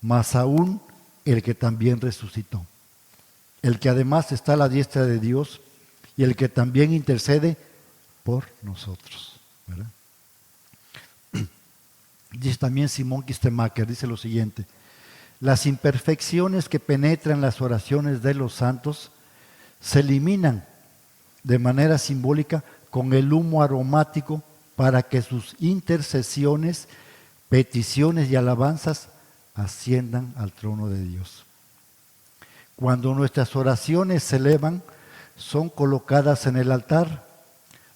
más aún el que también resucitó. El que además está a la diestra de Dios y el que también intercede por nosotros, ¿verdad? Dice también Simón Kistemacher, dice lo siguiente: las imperfecciones que penetran las oraciones de los santos se eliminan de manera simbólica con el humo aromático para que sus intercesiones, peticiones y alabanzas asciendan al trono de Dios. Cuando nuestras oraciones se elevan, son colocadas en el altar.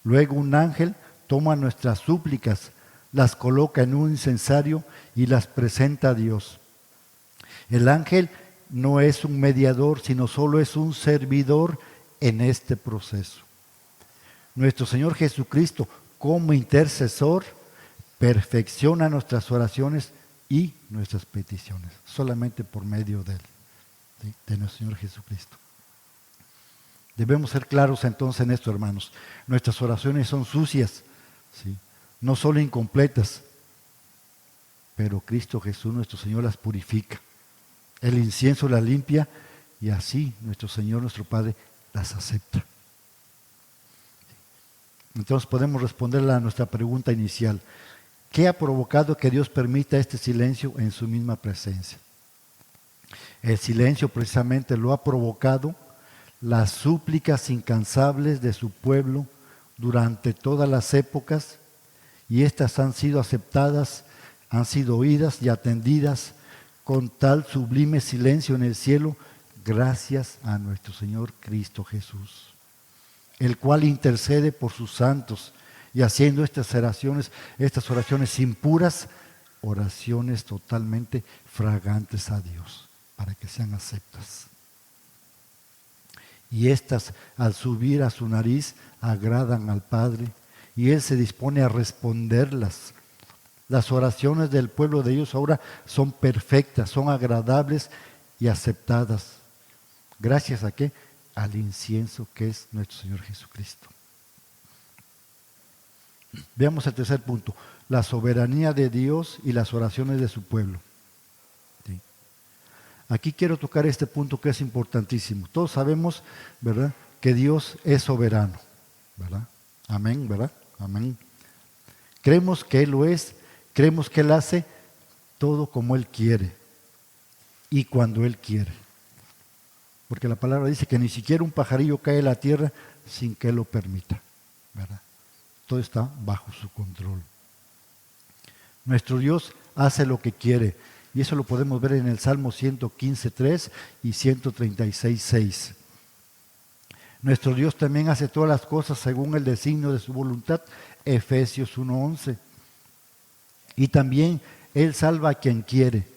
Luego un ángel toma nuestras súplicas, las coloca en un incensario y las presenta a Dios. El ángel no es un mediador, sino solo es un servidor en este proceso. Nuestro Señor Jesucristo, como intercesor, perfecciona nuestras oraciones y nuestras peticiones, solamente por medio de Él, ¿sí? De nuestro Señor Jesucristo. Debemos ser claros entonces en esto, hermanos. Nuestras oraciones son sucias, ¿sí? No solo incompletas, pero Cristo Jesús, nuestro Señor, las purifica. El incienso las limpia y así nuestro Señor, nuestro Padre, las acepta. Entonces podemos responder a nuestra pregunta inicial: ¿qué ha provocado que Dios permita este silencio en su misma presencia? El silencio precisamente lo ha provocado las súplicas incansables de su pueblo durante todas las épocas, y estas han sido aceptadas, han sido oídas y atendidas con tal sublime silencio en el cielo, gracias a nuestro Señor Cristo Jesús, el cual intercede por sus santos y haciendo estas oraciones impuras, oraciones totalmente fragantes a Dios, para que sean aceptas. Y estas, al subir a su nariz, agradan al Padre, y Él se dispone a responderlas. Las oraciones del pueblo de Dios ahora son perfectas, son agradables y aceptadas. ¿Gracias a qué? Al incienso que es nuestro Señor Jesucristo. Veamos el tercer punto: la soberanía de Dios y las oraciones de su pueblo. ¿Sí? Aquí quiero tocar este punto que es importantísimo. Todos sabemos, ¿verdad?, que Dios es soberano, ¿verdad? Amén, ¿verdad? Amén. Creemos que Él lo es, creemos que Él hace todo como Él quiere y cuando Él quiere. Porque la palabra dice que ni siquiera un pajarillo cae a la tierra sin que Él lo permita, ¿verdad? Todo está bajo su control. Nuestro Dios hace lo que quiere, y eso lo podemos ver en el Salmo 115:3 y 136:6. Nuestro Dios también hace todas las cosas según el designio de su voluntad, Efesios 1:11. Y también Él salva a quien quiere.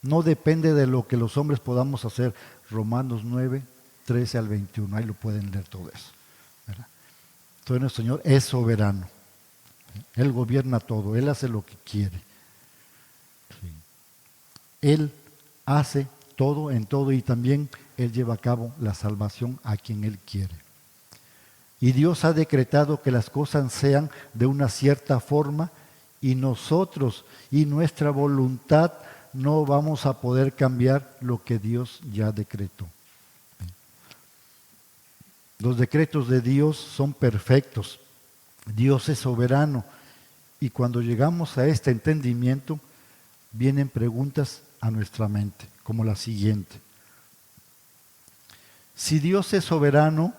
No depende de lo que los hombres podamos hacer. Romanos 9:13 al 21. Ahí lo pueden leer todo eso, ¿verdad? Entonces nuestro Señor es soberano. Él gobierna todo. Él hace lo que quiere. Sí. Él hace todo en todo, y también Él lleva a cabo la salvación a quien Él quiere. Y Dios ha decretado que las cosas sean de una cierta forma, y nosotros y nuestra voluntad no vamos a poder cambiar lo que Dios ya decretó. Los decretos de Dios son perfectos. Dios es soberano. Y cuando llegamos a este entendimiento, vienen preguntas a nuestra mente, como la siguiente: Si Dios es soberano,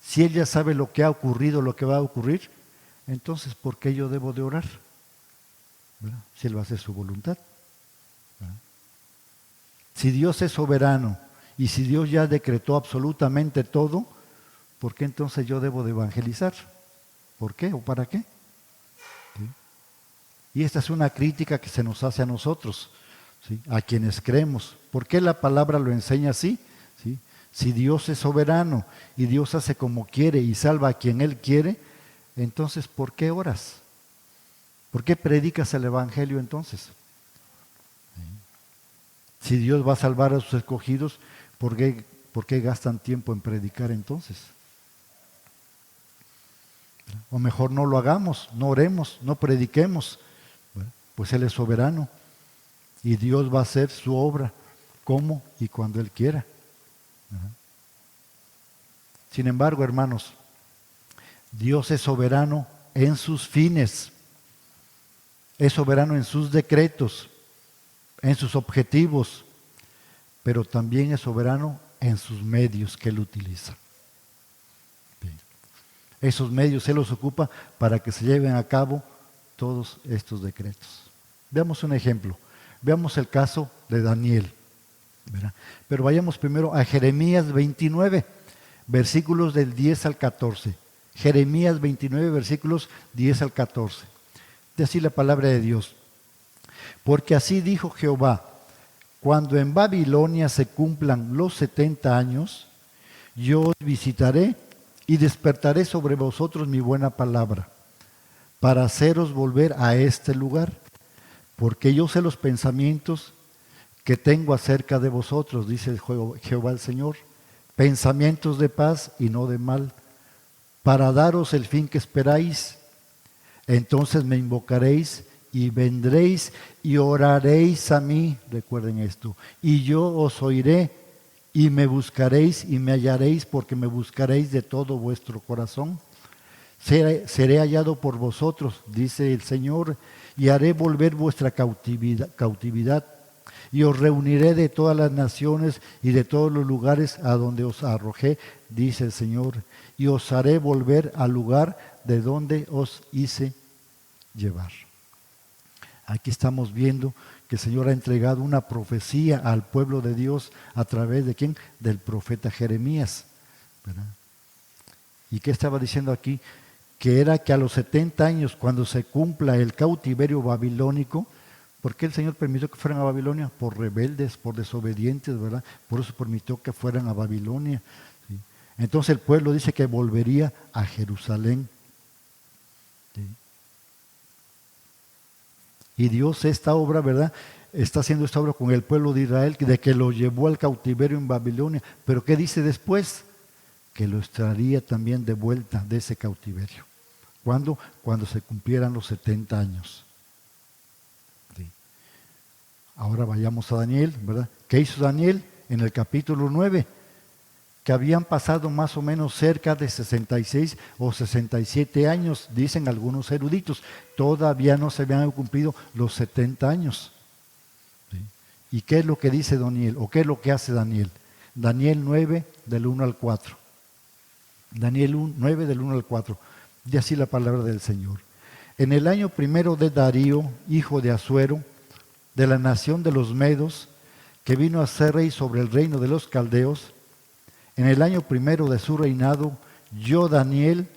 si Él ya sabe lo que ha ocurrido, lo que va a ocurrir, entonces ¿por qué yo debo de orar? ¿Verdad? Si Él va a hacer su voluntad. ¿Verdad? Si Dios es soberano y si Dios ya decretó absolutamente todo, ¿por qué entonces yo debo de evangelizar? ¿Por qué o para qué? ¿Sí? Y esta es una crítica que se nos hace a nosotros, ¿sí? A quienes creemos. ¿Por qué la palabra lo enseña así? ¿Sí? Si Dios es soberano y Dios hace como quiere y salva a quien Él quiere, entonces ¿por qué oras? ¿Por qué predicas el Evangelio entonces? ¿Sí? Si Dios va a salvar a sus escogidos, ¿por qué gastan tiempo en predicar entonces? O mejor no lo hagamos, no oremos, no prediquemos. Pues Él es soberano y Dios va a hacer su obra como y cuando Él quiera. Sin embargo, hermanos, Dios es soberano en sus fines, es soberano en sus decretos, en sus objetivos, pero también es soberano en sus medios que Él utiliza. Esos medios Él los ocupa para que se lleven a cabo todos estos decretos. Veamos un ejemplo. Veamos el caso de Daniel. ¿Verdad? Pero vayamos primero a Jeremías 29, versículos del 10 al 14. Jeremías 29, versículos 10 al 14. De así la palabra de Dios. Porque así dijo Jehová, cuando en Babilonia se cumplan los 70 años, yo os visitaré y despertaré sobre vosotros mi buena palabra, para haceros volver a este lugar, porque yo sé los pensamientos que tengo acerca de vosotros, dice Jehová el Señor, pensamientos de paz y no de mal, para daros el fin que esperáis. Entonces me invocaréis y vendréis y oraréis a mí, recuerden esto, y yo os oiré y me buscaréis y me hallaréis, porque me buscaréis de todo vuestro corazón. Seré hallado por vosotros, dice el Señor, y haré volver vuestra cautividad, y os reuniré de todas las naciones y de todos los lugares a donde os arrojé, dice el Señor, y os haré volver al lugar de donde os hice llevar. Aquí estamos viendo que el Señor ha entregado una profecía al pueblo de Dios a través de ¿quién? Del profeta Jeremías, ¿verdad? ¿Y qué estaba diciendo aquí? Que era que a los 70 años, cuando se cumpla el cautiverio babilónico, ¿por qué el Señor permitió que fueran a Babilonia? Por rebeldes, por desobedientes, ¿verdad? Por eso permitió que fueran a Babilonia. ¿Sí? Entonces el pueblo dice que volvería a Jerusalén. ¿Sí? Y Dios esta obra, ¿verdad? Está haciendo esta obra con el pueblo de Israel, de que lo llevó al cautiverio en Babilonia. Pero ¿qué dice después? Que lo extraería también de vuelta de ese cautiverio. ¿Cuándo? Cuando se cumplieran los 70 años. Sí. Ahora vayamos a Daniel, ¿verdad? ¿Qué hizo Daniel en el capítulo 9? Que habían pasado más o menos cerca de 66 o 67 años, dicen algunos eruditos. Todavía no se habían cumplido los 70 años. ¿Sí? ¿Y qué es lo que dice Daniel? ¿O qué es lo que hace Daniel? Daniel 9, del 1 al 4. Daniel 9, del 1 al 4. Y así la palabra del Señor. En el año primero de Darío, hijo de Asuero, de la nación de los Medos, que vino a ser rey sobre el reino de los caldeos, en el año primero de su reinado, yo, Daniel,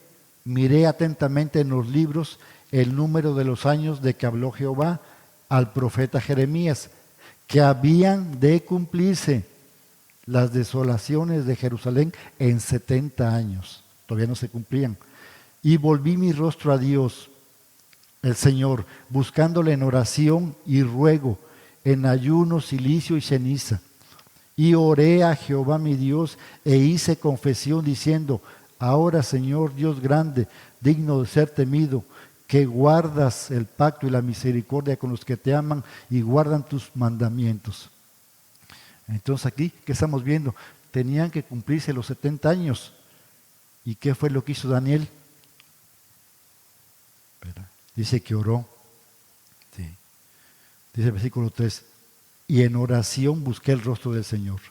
miré atentamente en los libros el número de los años de que habló Jehová al profeta Jeremías, que habían de cumplirse las desolaciones de Jerusalén en 70 años. Todavía no se cumplían. Y volví mi rostro a Dios, el Señor, buscándole en oración y ruego, en ayuno, cilicio y ceniza. Y oré a Jehová mi Dios e hice confesión diciendo, ahora Señor Dios grande, digno de ser temido, que guardas el pacto y la misericordia con los que te aman y guardan tus mandamientos. Entonces aquí, ¿qué estamos viendo? Tenían que cumplirse los 70 años. ¿Y qué fue lo que hizo Daniel? Dice que oró. Sí. Dice el versículo 3. Y en oración busqué el rostro del Señor.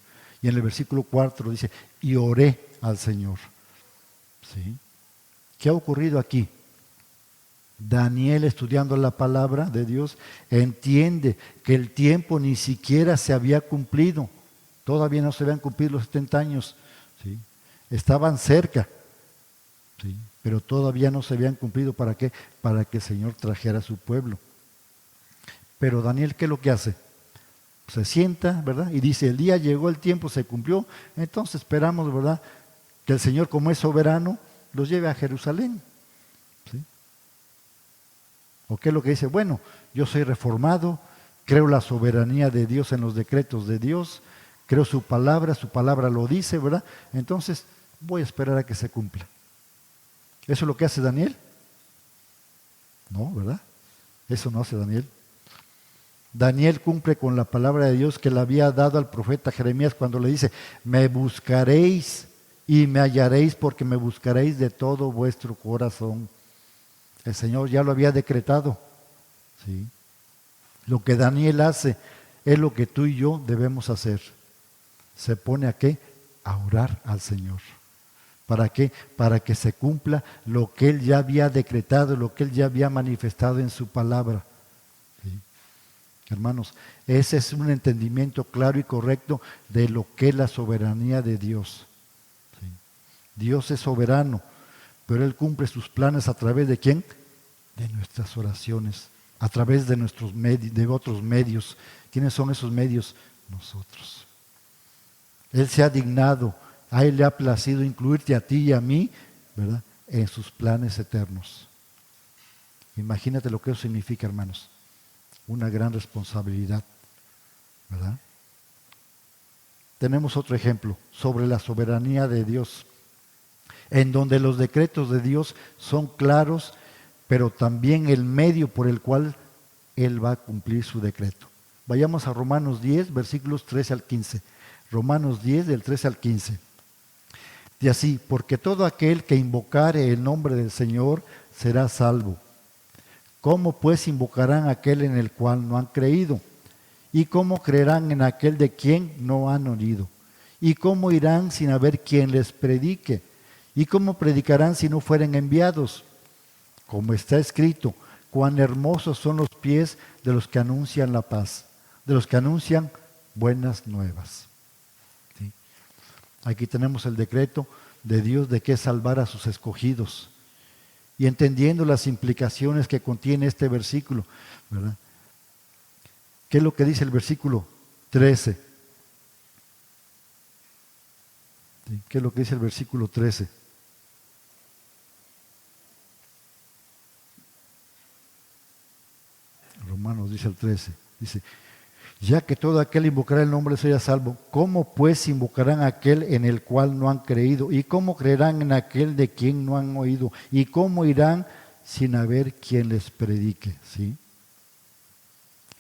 Y en el versículo 4 dice, y oré al Señor. ¿Sí? ¿Qué ha ocurrido aquí? Daniel, estudiando la palabra de Dios, entiende que el tiempo ni siquiera se había cumplido. Todavía no se habían cumplido los 70 años. ¿Sí? Estaban cerca, ¿sí? Pero todavía no se habían cumplido. ¿Para qué? Para que el Señor trajera a su pueblo. Pero Daniel, ¿qué es lo que hace? Se sienta, ¿verdad? Y dice, el día llegó, el tiempo se cumplió, entonces esperamos, ¿verdad?, que el Señor, como es soberano, los lleve a Jerusalén. ¿Sí? ¿O qué es lo que dice? Bueno, yo soy reformado, creo la soberanía de Dios en los decretos de Dios, creo su palabra lo dice, ¿verdad? Entonces voy a esperar a que se cumpla. ¿Eso es lo que hace Daniel? No, ¿verdad? Eso no hace Daniel. Daniel cumple con la palabra de Dios que le había dado al profeta Jeremías cuando le dice, me buscaréis y me hallaréis porque me buscaréis de todo vuestro corazón. El Señor ya lo había decretado. ¿Sí? Lo que Daniel hace es lo que tú y yo debemos hacer. Se pone a qué? A orar al Señor. ¿Para qué? Para que se cumpla lo que Él ya había decretado, lo que Él ya había manifestado en su palabra. ¿Sí? Hermanos, ese es un entendimiento claro y correcto de lo que es la soberanía de Dios. ¿Sí? Dios es soberano, pero Él cumple sus planes a través de ¿quién? De nuestras oraciones, a través de nuestros medios, de otros medios. ¿Quiénes son esos medios? Nosotros. Él se ha dignado, a Él le ha placido incluirte a ti y a mí, ¿verdad?, en sus planes eternos. Imagínate lo que eso significa, hermanos. Una gran responsabilidad, ¿verdad? Tenemos otro ejemplo sobre la soberanía de Dios, en donde los decretos de Dios son claros, pero también el medio por el cual Él va a cumplir su decreto. Vayamos a Romanos 10, versículos 13 al 15. Romanos 10, del 13 al 15. Y así, porque todo aquel que invocare el nombre del Señor será salvo. ¿Cómo pues invocarán a aquel en el cual no han creído? ¿Y cómo creerán en aquel de quien no han oído? ¿Y cómo irán sin haber quien les predique? ¿Y cómo predicarán si no fueren enviados? Como está escrito, cuán hermosos son los pies de los que anuncian la paz, de los que anuncian buenas nuevas. ¿Sí? Aquí tenemos el decreto de Dios de que salvar a sus escogidos. Y entendiendo las implicaciones que contiene este versículo, ¿verdad? ¿Qué es lo que dice el versículo 13? ¿Sí? ¿Qué es lo que dice el versículo 13? Romanos dice el 13, dice, ya que todo aquel invocará el nombre sea salvo, ¿cómo pues invocarán a aquel en el cual no han creído? ¿Y cómo creerán en aquel de quien no han oído? ¿Y cómo irán sin haber quien les predique? ¿Sí?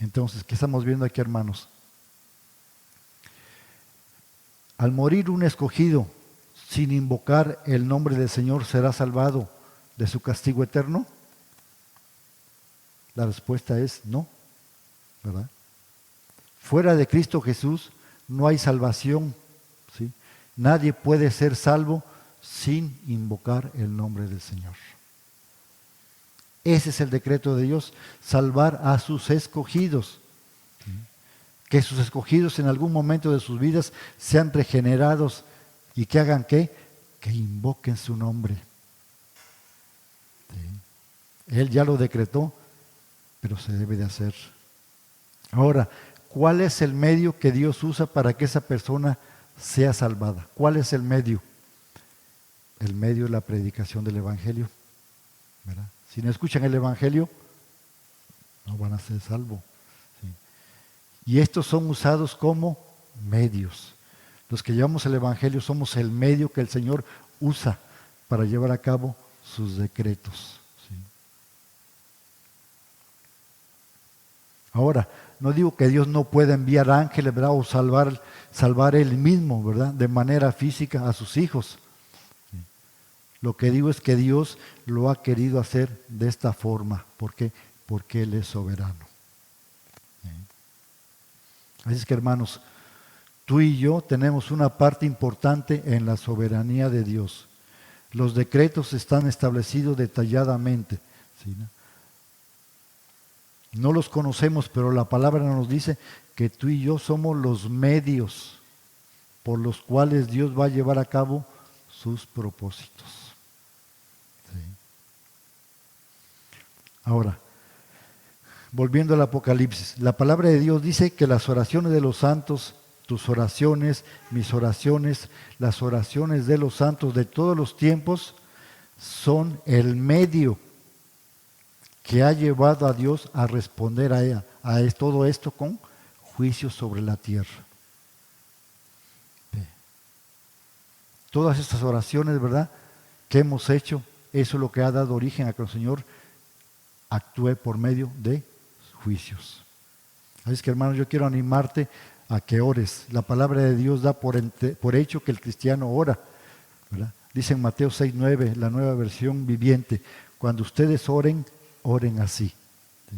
Entonces, ¿qué estamos viendo aquí, hermanos? Al morir un escogido sin invocar el nombre del Señor, ¿será salvado de su castigo eterno? La respuesta es no, ¿verdad? Fuera de Cristo Jesús no hay salvación, ¿sí? Nadie puede ser salvo sin invocar el nombre del Señor. Ese es el decreto de Dios, salvar a sus escogidos. ¿Sí? Que sus escogidos en algún momento de sus vidas sean regenerados y que hagan ¿qué? Que invoquen su nombre. ¿Sí? Él ya lo decretó, pero se debe de hacer. Ahora, ¿cuál es el medio que Dios usa para que esa persona sea salvada? ¿Cuál es el medio? El medio es la predicación del Evangelio, ¿verdad? Si no escuchan el Evangelio, no van a ser salvos. ¿Sí? Y estos son usados como medios. Los que llevamos el Evangelio somos el medio que el Señor usa para llevar a cabo sus decretos. ¿Sí? Ahora, no digo que Dios no pueda enviar ángeles, ¿verdad? O salvar Él mismo, ¿verdad? De manera física a sus hijos. ¿Sí? Lo que digo es que Dios lo ha querido hacer de esta forma. ¿Por qué? Porque Él es soberano. ¿Sí? Así es que, hermanos, tú y yo tenemos una parte importante en la soberanía de Dios. Los decretos están establecidos detalladamente. ¿Sí, no? No los conocemos, pero la palabra nos dice que tú y yo somos los medios por los cuales Dios va a llevar a cabo sus propósitos. ¿Sí? Ahora, volviendo al Apocalipsis, la palabra de Dios dice que las oraciones de los santos, tus oraciones, mis oraciones, las oraciones de los santos de todos los tiempos, son el medio que ha llevado a Dios a responder a todo esto con juicio sobre la tierra. Todas estas oraciones, ¿verdad?, que hemos hecho, eso es lo que ha dado origen a que el Señor actúe por medio de juicios. Así es que, hermanos, yo quiero animarte a que ores. La palabra de Dios da por hecho que el cristiano ora, ¿verdad? Dice en Mateo 6:9, la nueva versión viviente, cuando ustedes oren, oren así. ¿Sí?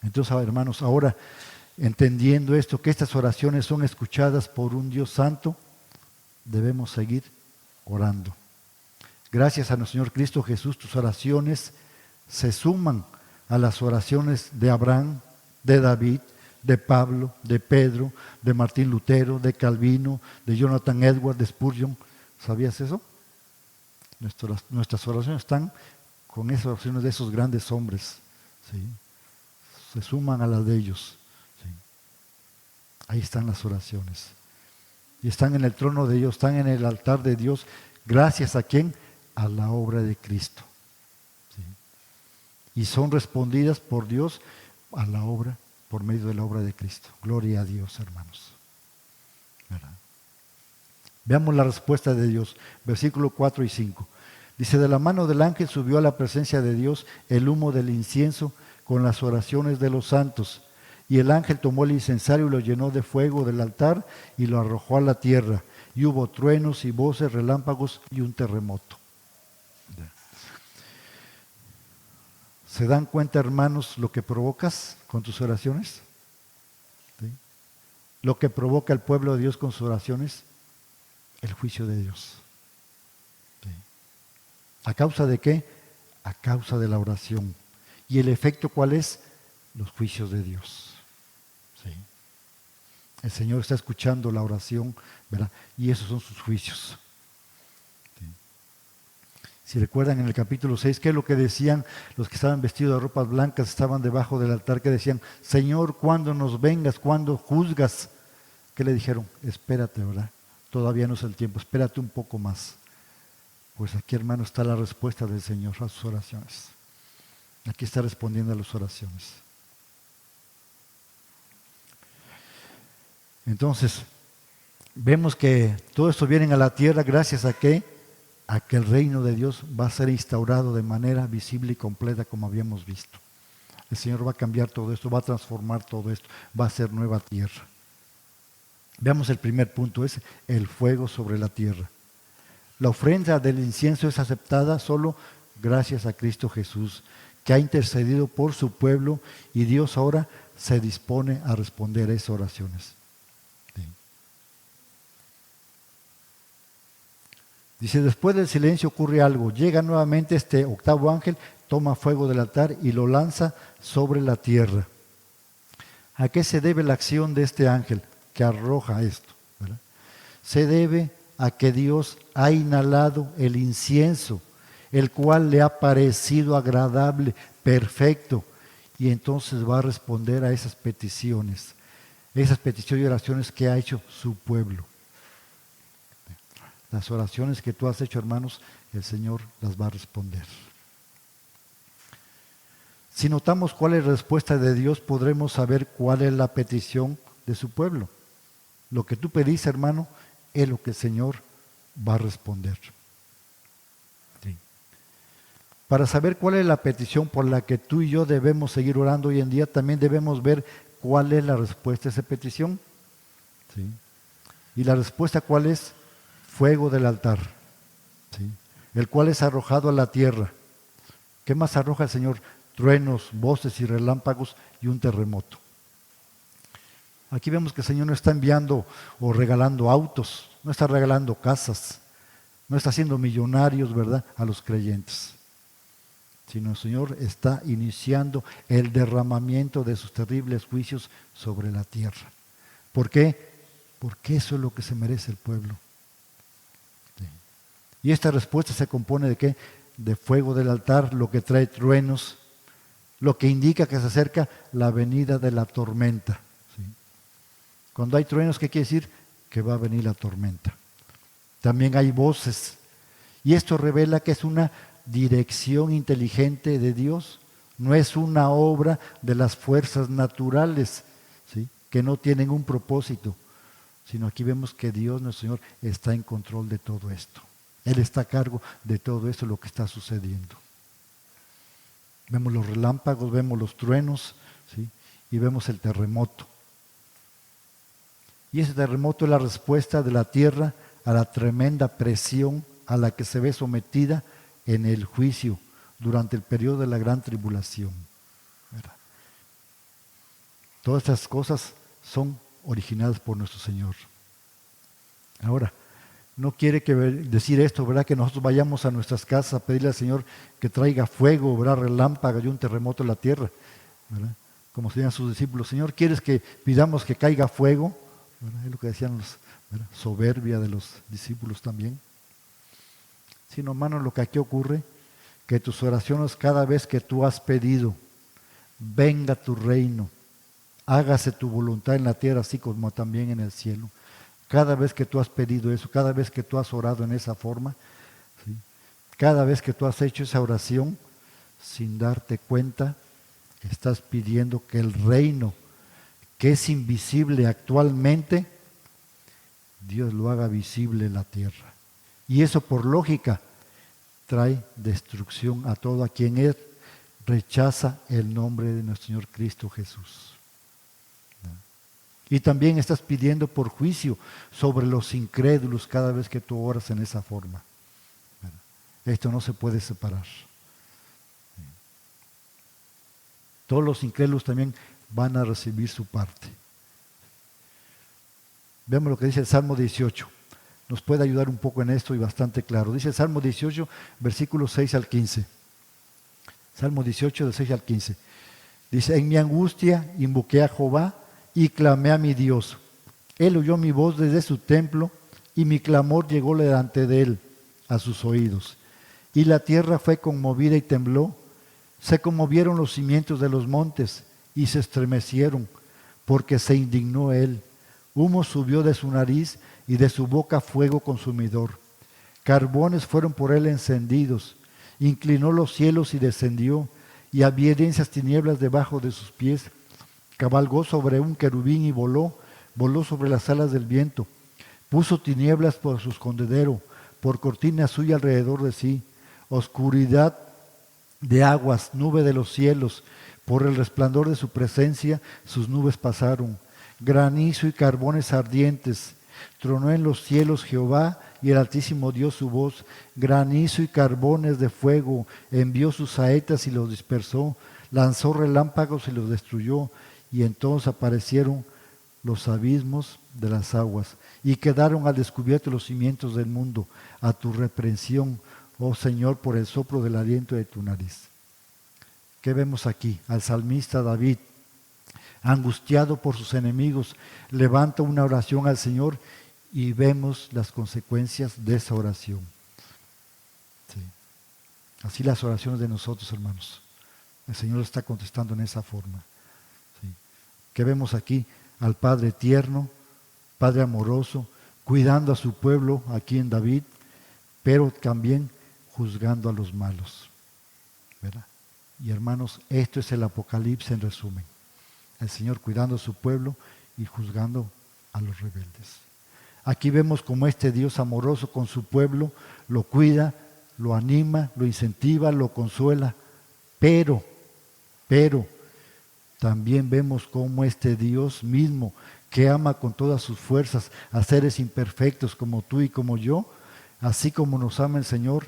Entonces, hermanos, ahora entendiendo esto, que estas oraciones son escuchadas por un Dios santo, debemos seguir orando. Gracias a nuestro Señor Cristo Jesús, tus oraciones se suman a las oraciones de Abraham, de David, de Pablo, de Pedro, de Martín Lutero, de Calvino, de Jonathan Edwards, de Spurgeon. ¿Sabías eso? Nuestras oraciones están con esas oraciones de esos grandes hombres. ¿Sí? Se suman a las de ellos. ¿Sí? Ahí están las oraciones. Y están en el trono de Dios, están en el altar de Dios. ¿Gracias a quién? A la obra de Cristo. ¿Sí? Y son respondidas por Dios a la obra, por medio de la obra de Cristo. Gloria a Dios, hermanos. ¿Verdad? Veamos la respuesta de Dios. Versículo 4 y 5. Dice, de la mano del ángel subió a la presencia de Dios el humo del incienso con las oraciones de los santos. Y el ángel tomó el incensario y lo llenó de fuego del altar y lo arrojó a la tierra. Y hubo truenos y voces, relámpagos y un terremoto. ¿Se dan cuenta, hermanos, lo que provocas con tus oraciones? ¿Sí? Lo que provoca el pueblo de Dios con sus oraciones, el juicio de Dios. ¿Sí? ¿A causa de qué? A causa de la oración. ¿Y el efecto cuál es? Los juicios de Dios. ¿Sí? El Señor está escuchando la oración, ¿verdad? Y esos son sus juicios. ¿Sí? Si recuerdan en el capítulo 6, ¿qué es lo que decían los que estaban vestidos de ropas blancas, estaban debajo del altar, que decían, Señor, ¿cuándo nos vengas? ¿Cuándo juzgas? ¿Qué le dijeron? Espérate, ¿verdad? Todavía no es el tiempo, espérate un poco más. Pues aquí, hermano, está la respuesta del Señor a sus oraciones. Aquí está respondiendo a las oraciones. Entonces, vemos que todo esto viene a la tierra gracias a que el reino de Dios va a ser instaurado de manera visible y completa, como habíamos visto. El Señor va a cambiar todo esto, va a transformar todo esto, va a ser nueva tierra. Veamos el primer punto, es el fuego sobre la tierra. La ofrenda del incienso es aceptada solo gracias a Cristo Jesús, que ha intercedido por su pueblo, y Dios ahora se dispone a responder a esas oraciones. ¿Sí? Dice, después del silencio ocurre algo. Llega nuevamente este octavo ángel, toma fuego del altar y lo lanza sobre la tierra. ¿A qué se debe la acción de este ángel que arroja esto? ¿Verdad? Se debe a que Dios ha inhalado el incienso, el cual le ha parecido agradable, perfecto, y entonces va a responder a esas peticiones y oraciones que ha hecho su pueblo. Las oraciones que tú has hecho, hermanos, el Señor las va a responder. Si notamos cuál es la respuesta de Dios, podremos saber cuál es la petición de su pueblo. Lo que tú pedís, hermano, es lo que el Señor va a responder. Sí. Para saber cuál es la petición por la que tú y yo debemos seguir orando hoy en día, también debemos ver cuál es la respuesta a esa petición. Sí. Y la respuesta, ¿cuál es? Fuego del altar, ¿sí? El cual es arrojado a la tierra. ¿Qué más arroja el Señor? Truenos, voces y relámpagos y un terremoto. Aquí vemos que el Señor no está enviando o regalando autos, no está regalando casas, no está haciendo millonarios, ¿verdad?, a los creyentes, sino el Señor está iniciando el derramamiento de sus terribles juicios sobre la tierra. ¿Por qué? Porque eso es lo que se merece el pueblo. Sí. Y esta respuesta se compone de ¿qué? De fuego del altar, lo que trae truenos, lo que indica que se acerca la venida de la tormenta. ¿Sí? Cuando hay truenos, ¿qué quiere decir? Que va a venir la tormenta. También hay voces. Y esto revela que es una dirección inteligente de Dios. No es una obra de las fuerzas naturales, ¿sí?, que no tienen un propósito, sino aquí vemos que Dios, nuestro Señor, está en control de todo esto. Él está a cargo de todo esto, lo que está sucediendo. Vemos los relámpagos, vemos los truenos, ¿sí?, y vemos el terremoto. Y ese terremoto es la respuesta de la tierra a la tremenda presión a la que se ve sometida en el juicio durante el periodo de la gran tribulación. ¿Verdad? Todas estas cosas son originadas por nuestro Señor. Ahora, no quiere decir esto, ¿verdad?, que nosotros vayamos a nuestras casas a pedirle al Señor que traiga fuego, ¿verdad?, relámpago y un terremoto en la tierra, ¿verdad? Como decían sus discípulos, Señor, ¿quieres que pidamos que caiga fuego? ¿Verdad? Es lo que decían los, ¿verdad?, soberbia de los discípulos también. Sino, hermanos, lo que aquí ocurre, que tus oraciones cada vez que tú has pedido, venga tu reino, hágase tu voluntad en la tierra así como también en el cielo. Cada vez que tú has pedido eso, cada vez que tú has orado en esa forma, ¿sí?, cada vez que tú has hecho esa oración, sin darte cuenta, estás pidiendo que el reino, que es invisible actualmente, Dios lo haga visible en la tierra. Y eso por lógica trae destrucción a todo a quien él rechaza el nombre de nuestro Señor Cristo Jesús. Y también estás pidiendo por juicio sobre los incrédulos cada vez que tú oras en esa forma. Esto no se puede separar. Todos los incrédulos también van a recibir su parte. Vemos lo que dice el Salmo 18. Nos puede ayudar un poco en esto y bastante claro. Dice el Salmo 18, versículos 6 al 15. Salmo 18, de 6 al 15. Dice, en mi angustia invoqué a Jehová y clamé a mi Dios. Él oyó mi voz desde su templo y mi clamor llegó delante de él a sus oídos. Y la tierra fue conmovida y tembló. Se conmovieron los cimientos de los montes y se estremecieron porque se indignó él. Humo subió de su nariz y de su boca fuego consumidor. Carbones fueron por él encendidos. Inclinó los cielos y descendió, y había densas tinieblas debajo de sus pies. Cabalgó sobre un querubín y voló sobre las alas del viento. Puso tinieblas por su escondedero, por cortina suya alrededor de sí. Oscuridad de aguas, nube de los cielos. Por el resplandor de su presencia, sus nubes pasaron. Granizo y carbones ardientes. Tronó en los cielos Jehová, y el Altísimo dio su voz. Granizo y carbones de fuego. Envió sus saetas y los dispersó. Lanzó relámpagos y los destruyó. Y entonces aparecieron los abismos de las aguas, y quedaron al descubierto los cimientos del mundo. A tu reprensión, oh Señor, por el soplo del aliento de tu nariz. ¿Qué vemos aquí? Al salmista David, angustiado por sus enemigos, levanta una oración al Señor y vemos las consecuencias de esa oración. Sí. Así las oraciones de nosotros, hermanos. El Señor está contestando en esa forma. Sí. ¿Qué vemos aquí? Al Padre tierno, Padre amoroso, cuidando a su pueblo aquí en David, pero también juzgando a los malos. ¿Verdad? Y hermanos, esto es el Apocalipsis en resumen. El Señor cuidando a su pueblo y juzgando a los rebeldes. Aquí vemos cómo este Dios amoroso con su pueblo lo cuida, lo anima, lo incentiva, lo consuela. Pero, también vemos cómo este Dios mismo, que ama con todas sus fuerzas a seres imperfectos como tú y como yo, así como nos ama el Señor,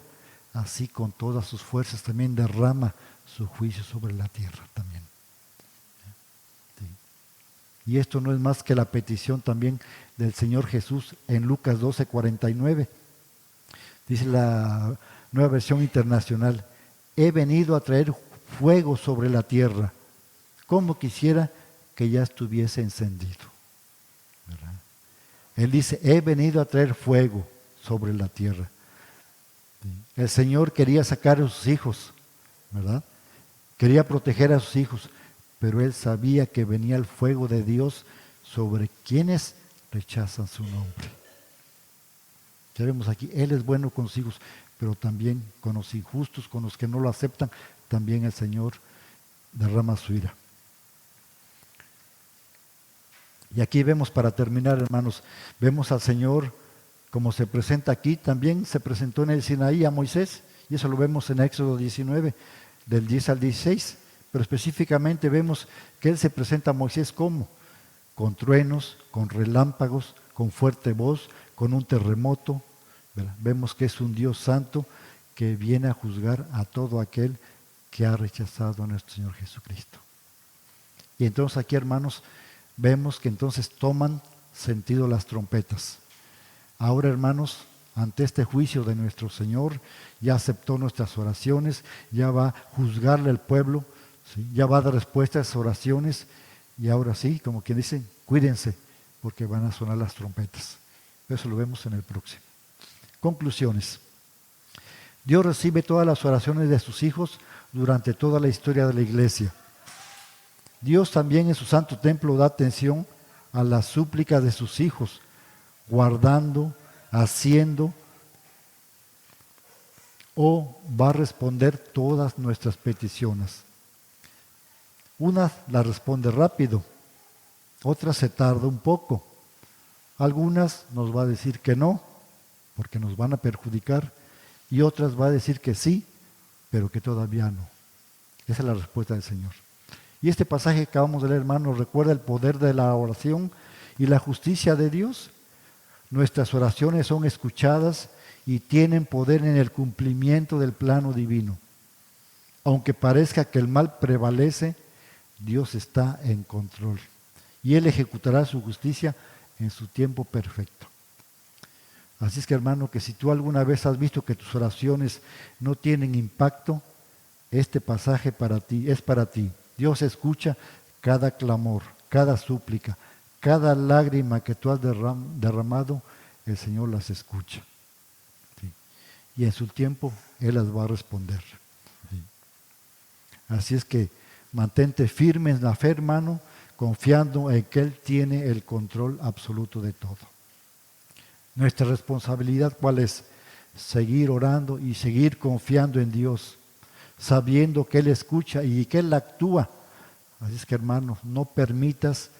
así con todas sus fuerzas también derrama su juicio sobre la tierra también. Sí. Y esto no es más que la petición también del Señor Jesús en Lucas 12:49. Dice la Nueva Versión Internacional: he venido a traer fuego sobre la tierra, como quisiera que ya estuviese encendido. ¿Verdad? Él dice, he venido a traer fuego sobre la tierra. El Señor quería sacar a sus hijos, ¿verdad? Quería proteger a sus hijos, pero Él sabía que venía el fuego de Dios sobre quienes rechazan su nombre. Ya vemos aquí, Él es bueno con sus hijos, pero también con los injustos, con los que no lo aceptan, también el Señor derrama su ira. Y aquí vemos, para terminar, hermanos, vemos al Señor como se presenta aquí, también se presentó en el Sinaí a Moisés, y eso lo vemos en Éxodo 19, del 10 al 16, pero específicamente vemos que Él se presenta a Moisés como, con truenos, con relámpagos, con fuerte voz, con un terremoto, ¿verdad? Vemos que es un Dios santo que viene a juzgar a todo aquel que ha rechazado a nuestro Señor Jesucristo. Y entonces aquí, hermanos, vemos que entonces toman sentido las trompetas. Ahora, hermanos, ante este juicio de nuestro Señor, ya aceptó nuestras oraciones, ya va a juzgarle al pueblo, ¿sí? Ya va a dar respuesta a esas oraciones, y ahora sí, como quien dice, cuídense, porque van a sonar las trompetas. Eso lo vemos en el próximo. Conclusiones. Dios recibe todas las oraciones de sus hijos durante toda la historia de la iglesia. Dios también en su santo templo da atención a las súplicas de sus hijos, guardando, haciendo, o va a responder todas nuestras peticiones. Unas las responde rápido, otras se tarda un poco. Algunas nos va a decir que no, porque nos van a perjudicar, y otras va a decir que sí, pero que todavía no. Esa es la respuesta del Señor. Y este pasaje que acabamos de leer, hermanos, recuerda el poder de la oración y la justicia de Dios. Nuestras oraciones son escuchadas y tienen poder en el cumplimiento del plano divino. Aunque parezca que el mal prevalece, Dios está en control y Él ejecutará su justicia en su tiempo perfecto. Así es que, hermano, que si tú alguna vez has visto que tus oraciones no tienen impacto, este pasaje para ti es para ti. Dios escucha cada clamor, cada súplica, cada lágrima que tú has derramado, el Señor las escucha. ¿Sí? Y en su tiempo Él las va a responder. ¿Sí? Así es que mantente firme en la fe, hermano, confiando en que Él tiene el control absoluto de todo. Nuestra responsabilidad, ¿cuál es? Seguir orando y seguir confiando en Dios, sabiendo que Él escucha y que Él actúa. Así es que, hermanos, no permitas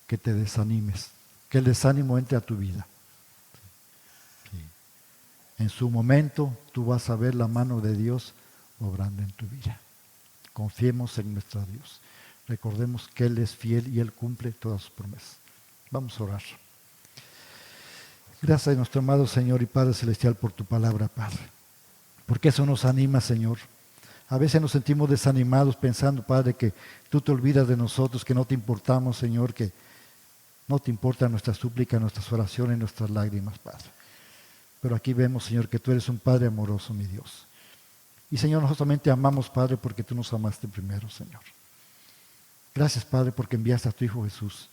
que te desanimes, que el desánimo entre a tu vida. Sí. En su momento tú vas a ver la mano de Dios obrando en tu vida. Confiemos en nuestro Dios. Recordemos que Él es fiel y Él cumple todas sus promesas. Vamos a orar. Gracias a nuestro amado Señor y Padre Celestial por tu palabra, Padre. Porque eso nos anima, Señor. A veces nos sentimos desanimados pensando, Padre, que tú te olvidas de nosotros, que no te importamos, Señor, que no te importan nuestras súplicas, nuestras oraciones, nuestras lágrimas, Padre. Pero aquí vemos, Señor, que tú eres un Padre amoroso, mi Dios. Y, Señor, nosotros también te amamos, Padre, porque tú nos amaste primero, Señor. Gracias, Padre, porque enviaste a tu Hijo Jesús,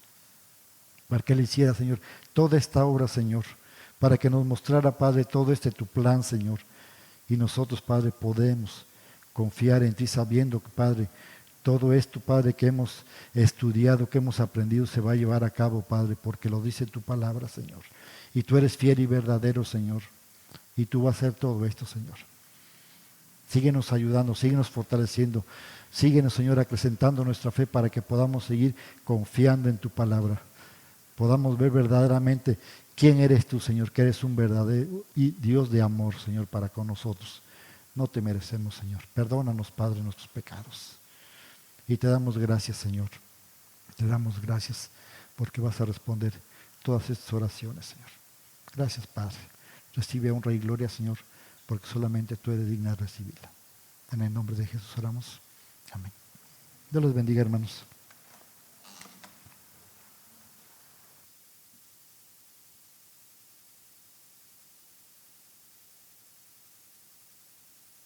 para que Él hiciera, Señor, toda esta obra, Señor, para que nos mostrara, Padre, todo tu plan, Señor. Y nosotros, Padre, podemos confiar en ti sabiendo que, Padre, todo esto, Padre, que hemos estudiado, que hemos aprendido, se va a llevar a cabo, Padre, porque lo dice tu palabra, Señor. Y tú eres fiel y verdadero, Señor. Y tú vas a hacer todo esto, Señor. Síguenos ayudando, síguenos fortaleciendo. Síguenos, Señor, acrecentando nuestra fe para que podamos seguir confiando en tu palabra. Podamos ver verdaderamente quién eres tú, Señor, que eres un verdadero Dios de amor, Señor, para con nosotros. No te merecemos, Señor. Perdónanos, Padre, nuestros pecados. Y te damos gracias, Señor. Te damos gracias porque vas a responder todas estas oraciones, Señor. Gracias, Padre. Recibe honra y gloria, Señor, porque solamente tú eres digna de recibirla. En el nombre de Jesús oramos. Amén. Dios los bendiga, hermanos.